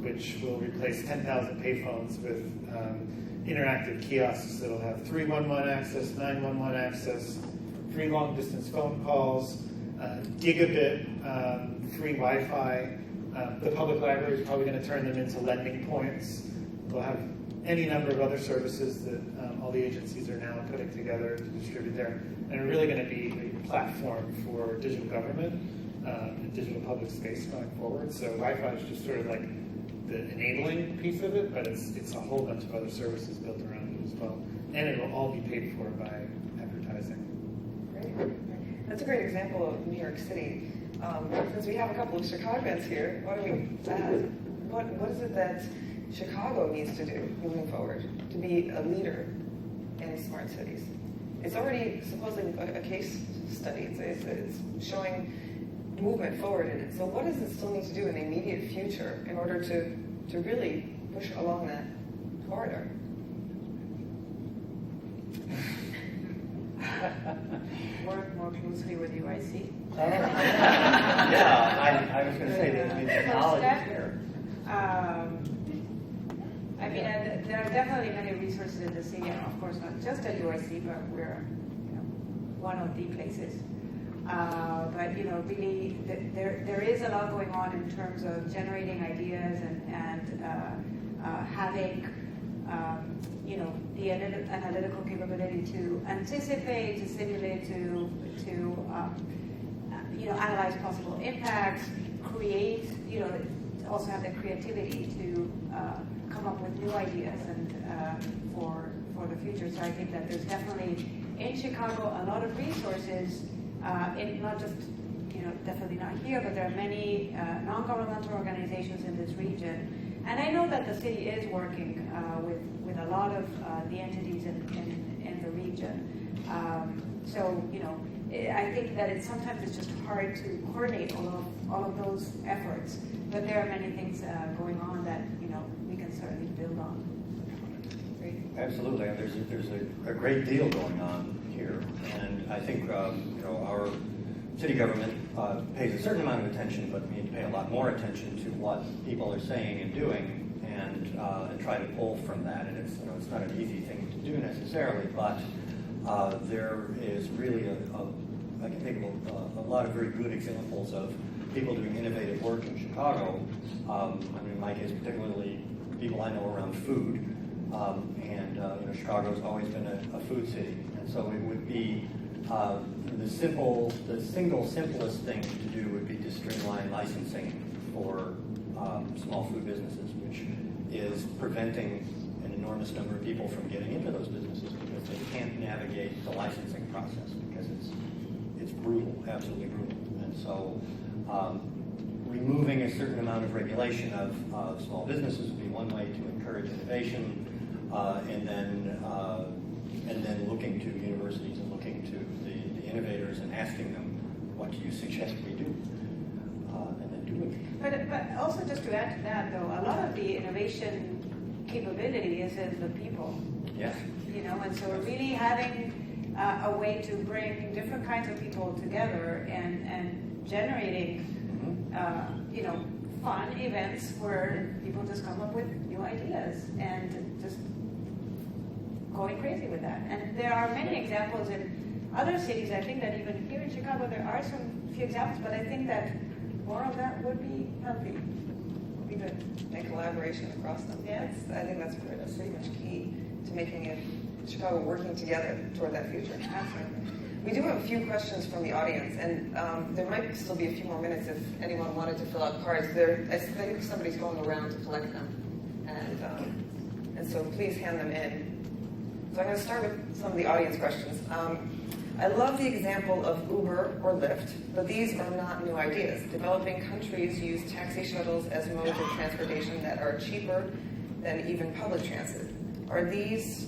which will replace 10,000 payphones with interactive kiosks that'll have 311 access, 911 access, free long-distance phone calls, gigabit, free Wi-Fi. The public library is probably going to turn them into lending points. They'll have any number of other services that all the agencies are now putting together to distribute there. And they're really going to be a platform for digital government and digital public space going forward. So Wi-Fi is just sort of like the enabling piece of it, but it's a whole bunch of other services built around it as well. And it will all be paid for by advertising. Great. That's a great example of New York City. Since we have a couple of Chicagoans here, what is it that Chicago needs to do moving forward to be a leader in smart cities? It's already supposedly a case study. It's showing movement forward in it. So what does it still need to do in the immediate future in order to really push along that corridor? Work more closely with UIC. Yeah, I was going to say that the knowledge is there. I mean, and there are definitely many resources in the city, and of course not just at UIC, but we're one of the places. But really, there is a lot going on in terms of generating ideas and having the analytical capability to anticipate, to simulate, to analyze possible impacts, create, also have the creativity to come up with new ideas and for the future. So I think that there's definitely in Chicago a lot of resources, in not just definitely not here, but there are many non-governmental organizations in this region. And I know that the city is working with a lot of the entities in the region. So I think that sometimes it's just hard to coordinate all of those efforts. But there are many things going on that we can certainly build on. Great. Absolutely, there's a great deal going on here, and I think our city government pays a certain amount of attention, but we need to pay a lot more attention to what people are saying and doing, and try to pull from that. And it's not an easy thing to do necessarily, but there is really I can think of a lot of very good examples of people doing innovative work in Chicago. In my case, particularly people I know around food, and Chicago's always been a food city, and so it would be the simplest thing to do would be to streamline licensing for small food businesses, which is preventing an enormous number of people from getting into those businesses because they can't navigate the licensing process because it's brutal, absolutely brutal. And so removing a certain amount of regulation of small businesses would be one way to encourage innovation, and then looking to universities and looking to the innovators and asking them, what do you suggest we do? And then do it. But also just to add to that, though, a lot of the innovation capability is in the people. Yes. And so really having a way to bring different kinds of people together and generating, fun events where people just come up with new ideas and just going crazy with that. And there are many examples in other cities. I think that even here in Chicago there are few examples, but I think that more of that would be healthy. Would be good. And collaboration across them. Yeah. I think that's pretty much key to making it Chicago working together toward that future. Absolutely. We do have a few questions from the audience, and there might still be a few more minutes if anyone wanted to fill out cards. I think somebody's going around to collect them, and so please hand them in. So I'm going to start with some of the audience questions. I love the example of Uber or Lyft, but these are not new ideas. Developing countries use taxi shuttles as modes of transportation that are cheaper than even public transit. Are these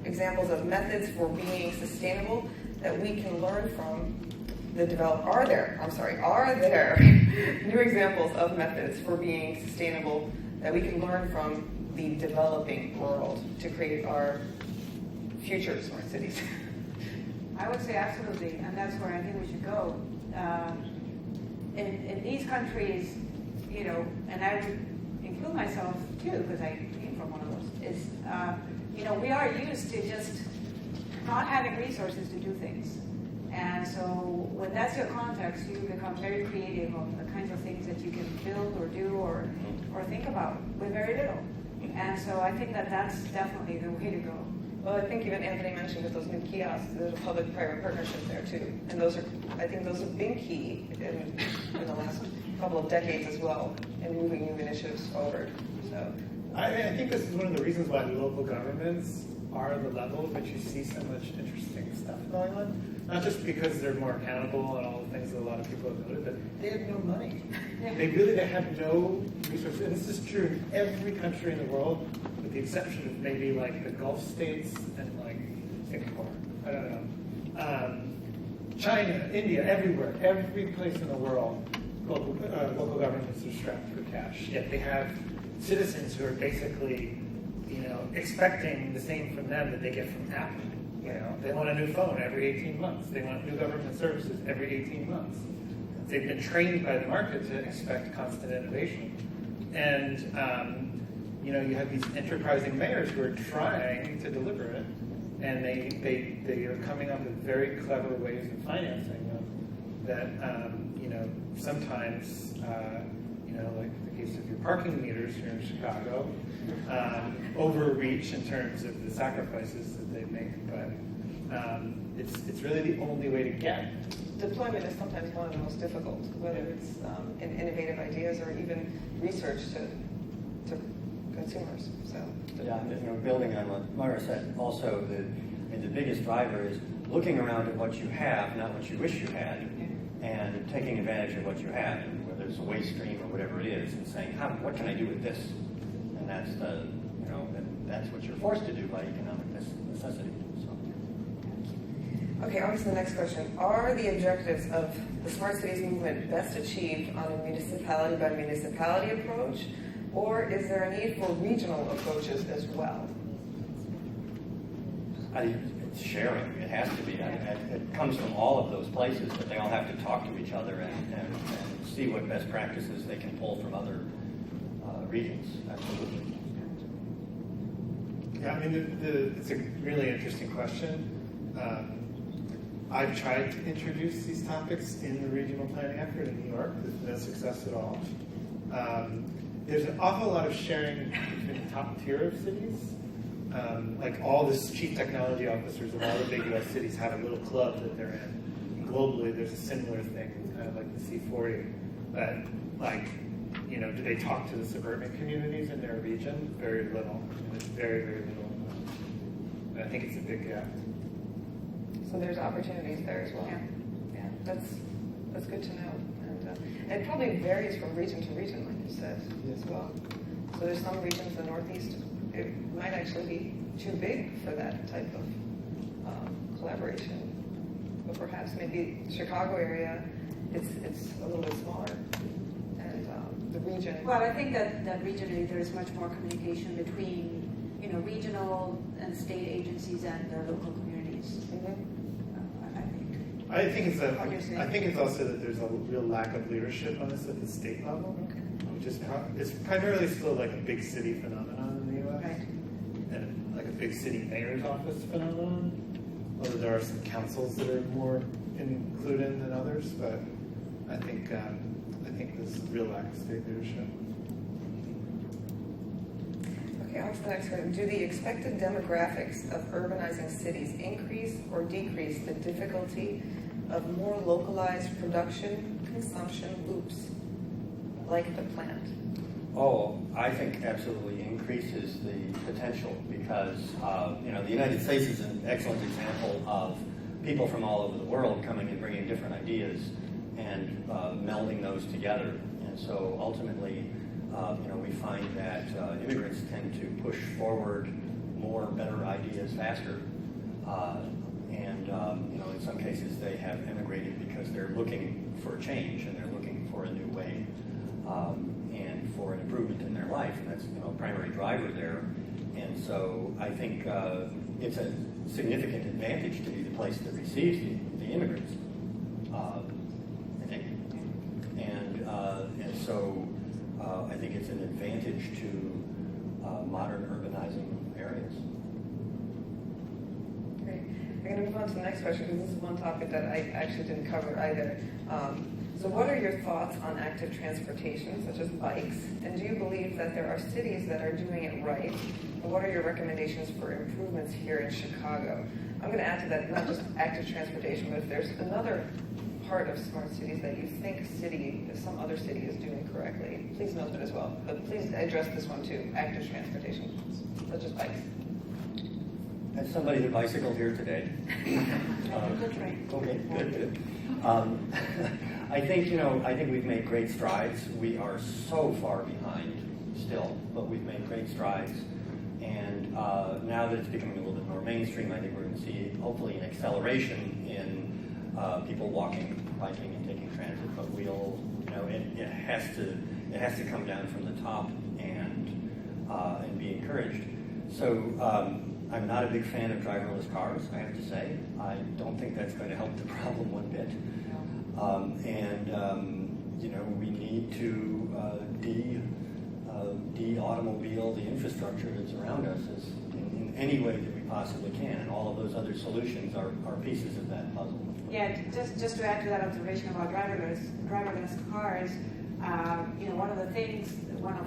examples of methods for being sustainable that we can learn from the develop? Are there new examples of methods for being sustainable that we can learn from the developing world to create our future smart cities? I would say absolutely, and that's where I think we should go. In these countries, and I would include myself too, because I came from one of those, is, we are used to just not having resources to do things. And so when that's your context, you become very creative of the kinds of things that you can build or do or think about with very little. And so I think that that's definitely the way to go. Well, I think even Anthony mentioned with those new kiosks, there's public-private partnerships there too, and I think those have been key in the last couple of decades as well in moving new initiatives forward. So I think this is one of the reasons why local governments are the level at which you see so much interesting stuff going on. Not just because they're more accountable and all the things that a lot of people have noted, but they have no money. Yeah. They have no resources. And this is true in every country in the world, with the exception of maybe like the Gulf states and like Singapore. I don't know. China, India, everywhere, every place in the world, local governments are strapped for cash. Yet they have citizens who are basically, expecting the same from them that they get from Apple. They want a new phone every 18 months. They want new government services every 18 months. they've been trained by the market to expect constant innovation. And you have these enterprising mayors who are trying to deliver it, and they are coming up with very clever ways of financing them that sometimes like the case of your parking meters here in Chicago, overreach in terms of the sacrifices that they make, but it's really the only way to get. Deployment is sometimes one of the most difficult, whether it's in innovative ideas or even research to consumers. So Yeah, building on what Myra said, also the biggest driver is looking around at what you have, not what you wish you had, and taking advantage of what you have, and whether it's a waste stream or whatever it is, and saying, what can I do with this? And that's that's what you're forced to do by economic necessity. Okay, on to the next question. Are the objectives of the Smart Cities movement best achieved on a municipality by municipality approach, or is there a need for regional approaches as well? It's sharing. It has to be. It comes from all of those places, but they all have to talk to each other and see what best practices they can pull from other regions. Absolutely. Yeah, I mean, it's a really interesting question. I've tried to introduce these topics in the regional planning effort in New York with no success at all. There's an awful lot of sharing between the top tier of cities. Like all the chief technology officers of all the big US cities have a little club that they're in. And globally, there's a similar thing, kind of like the C40. But do they talk to the suburban communities in their region? Very little. It's very, very little. And I think it's a big gap. So there's opportunities there as well. Yeah, that's good to know. And it probably varies from region to region, like you said, as well. So there's some regions, the Northeast, it might actually be too big for that type of collaboration. But perhaps maybe Chicago area, it's a little bit smaller. And the region. Well, I think that regionally there is much more communication between regional and state agencies and the local communities. Mm-hmm. I think it's also that there's a real lack of leadership on this at the state level, which is it's primarily still like a big city phenomenon in the U.S. Right. And like a big city mayor's office phenomenon. Although there are some councils that are more included than others, but I think there's a real lack of state leadership. Okay, on to the next one. Do the expected demographics of urbanizing cities increase or decrease the difficulty of more localized production consumption loops, like the plant? Oh, I think absolutely increases the potential because, the United States is an excellent example of people from all over the world coming and bringing different ideas and melding those together. And so ultimately, we find that immigrants tend to push forward more, better ideas faster. In some cases, they have emigrated because they're looking for change and they're looking for a new way and for an improvement in their life. And that's a primary driver there. And so I think it's a significant advantage to be the place that receives the immigrants. I think, and so I think it's an advantage to modern urbanizing areas. Great. We're going to move on to the next question because this is one topic that I actually didn't cover either. So what are your thoughts on active transportation, such as bikes? And do you believe that there are cities that are doing it right? And what are your recommendations for improvements here in Chicago? I'm going to add to that not just active transportation, but if there's another part of smart cities that you think some other city is doing correctly, please note that as well. But please address this one too, active transportation, such as bikes. As somebody that bicycled here today. Good train. Okay, good. I think we've made great strides. We are so far behind still, but we've made great strides. And now that it's becoming a little bit more mainstream, I think we're going to see hopefully an acceleration in people walking, biking, and taking transit. But it has to come down from the top and be encouraged. So. I'm not a big fan of driverless cars, I have to say. I don't think that's going to help the problem one bit. We need to de-automobile the infrastructure that's around us in any way that we possibly can. And all of those other solutions are pieces of that puzzle. Yeah, just to add to that observation about driverless cars, one of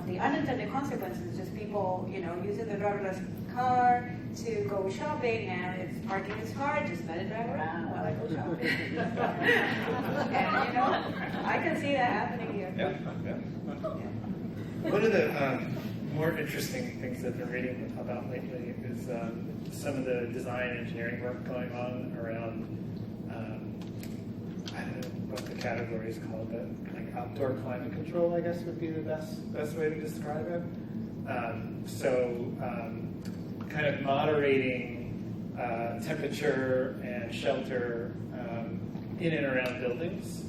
the unintended consequences is just people, using the driverless car to go shopping, and it's parking is hard, just let it drive around while I go shopping. And, I can see that happening here. Yeah. One of the more interesting things that I've been reading about lately is some of the design and engineering work going on around, I don't know what the category is called, but like outdoor climate control, I guess would be the best way to describe it. Kind of moderating temperature and shelter in and around buildings,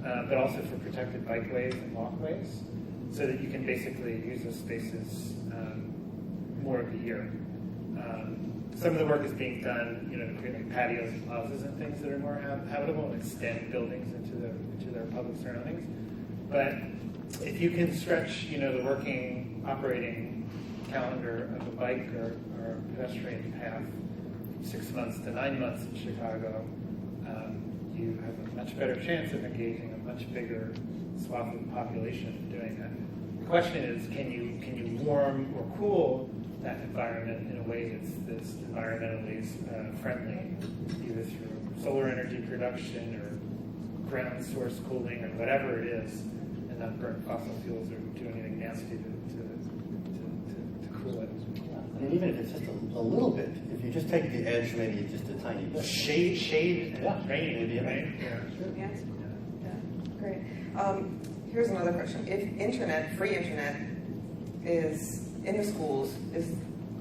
but also for protected bikeways and walkways, so that you can basically use those spaces more of the year. Some of the work is being done, to create like patios and plazas and things that are more habitable and extend buildings into their public surroundings. But if you can stretch, the working, operating calendar of a bike or pedestrian path 6 months to 9 months in Chicago, you have a much better chance of engaging a much bigger swath of the population doing that. The question is, can you warm or cool that environment in a way that's environmentally friendly, either through solar energy production or ground source cooling or whatever it is, and not burn fossil fuels or do anything nasty to cool it. And even if it's just a little bit, if you just take the edge, maybe just a tiny bit. Shade and rain, maybe, right? Yeah. Great. Here's another question. If free internet is in the schools is,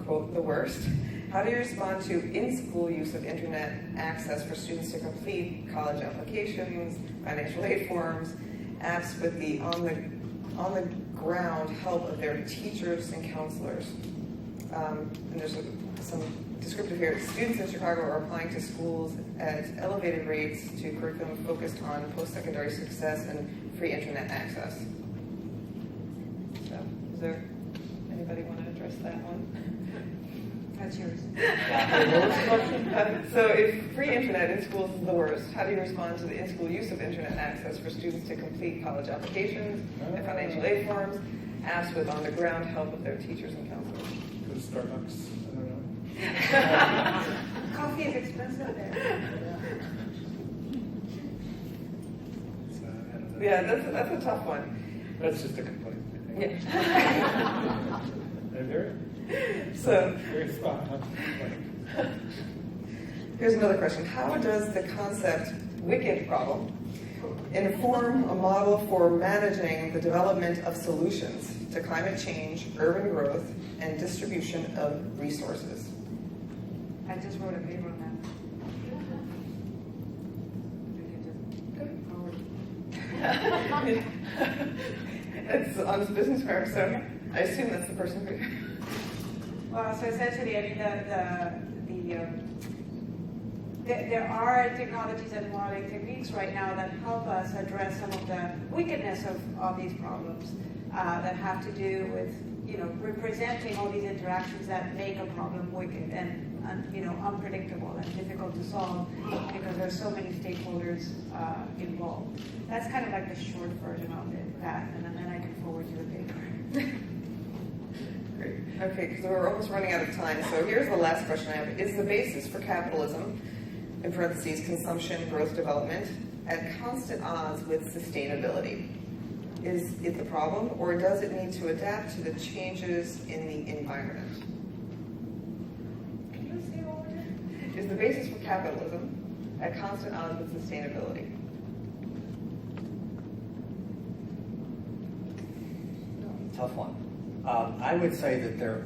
quote, the worst, how do you respond to in-school use of internet access for students to complete college applications, financial aid forms, apps with the on-the-ground help of their teachers and counselors? And there's some descriptive here. Students in Chicago are applying to schools at elevated rates to curriculum focused on post-secondary success and free internet access. So, is there anybody want to address that one? That's yours. So if free internet in schools is the worst, how do you respond to the in-school use of internet access for students to complete college applications and financial aid forms, apps with on-the-ground help of their teachers and counselors? Go to Starbucks, I don't know. Coffee is expensive there. So, I don't know. Yeah, that's a tough one. That's just a complaint, I think. Yeah. Very, So very spot on. here's another question. How does the concept wicked problem inform a model for managing the development of solutions to climate change, urban growth, and distribution of resources? I just wrote a paper on that. It's on his business card, so I assume that's the person who... Well, so essentially, I mean, there are technologies and modeling techniques right now that help us address some of the wickedness of these problems that have to do with, representing all these interactions that make a problem wicked and unpredictable and difficult to solve because there are so many stakeholders involved. That's kind of like the short version of that, and then I can forward you the paper. Great. Okay, because we're almost running out of time. So here's the last question I have. Is the basis for capitalism, in parentheses, consumption, growth, development, at constant odds with sustainability? Is it the problem, or does it need to adapt to the changes in the environment? Can you say all of it? Is the basis for capitalism at constant odds with sustainability? Tough one. I would say that there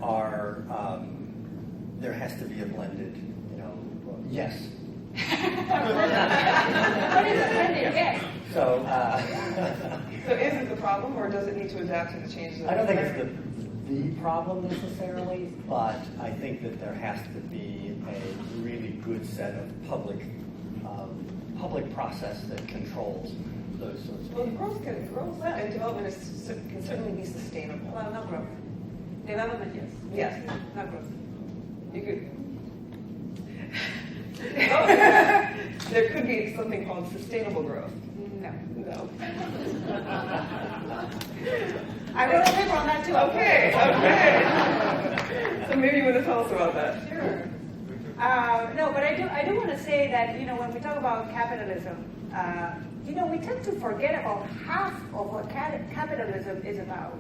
has to be a blended, yes. What is blended? Yes. So is it the problem, or does it need to adapt to the changes in the I don't think it's environment? the problem necessarily, but I think that there has to be a really good set of public public process that controls those sorts of Well, things. growth and development can certainly be sustainable. Well, not growth. Development, yes. Yes. Not growth. You could. There could be something called sustainable growth. No. No. I wrote a paper on that too. Okay. So maybe you want to tell us about that. Sure. No, but I do want to say that, when we talk about capitalism, we tend to forget about half of what capitalism is about.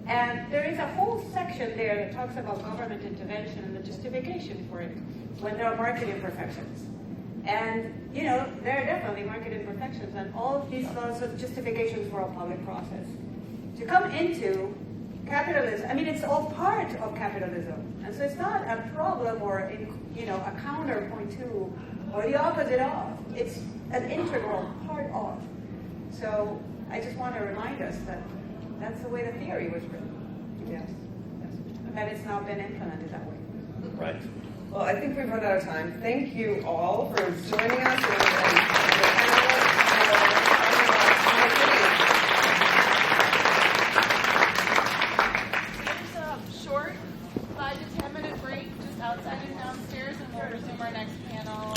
And there is a whole section there that talks about government intervention and the justification for it when there are market imperfections. And, there are definitely market imperfections and all of these sorts of justifications for a public process. To come into capitalism, it's all part of capitalism. And so it's not a problem or, a counterpoint to or the opposite of. It's an integral part of. So I just want to remind us that that's the way the theory was written. Yes. And that it's not been implemented that way. Right. Well, I think we've run out of time. Thank you all for joining us. There's a short 5 to 10 minute break just outside and downstairs, and we'll resume our next panel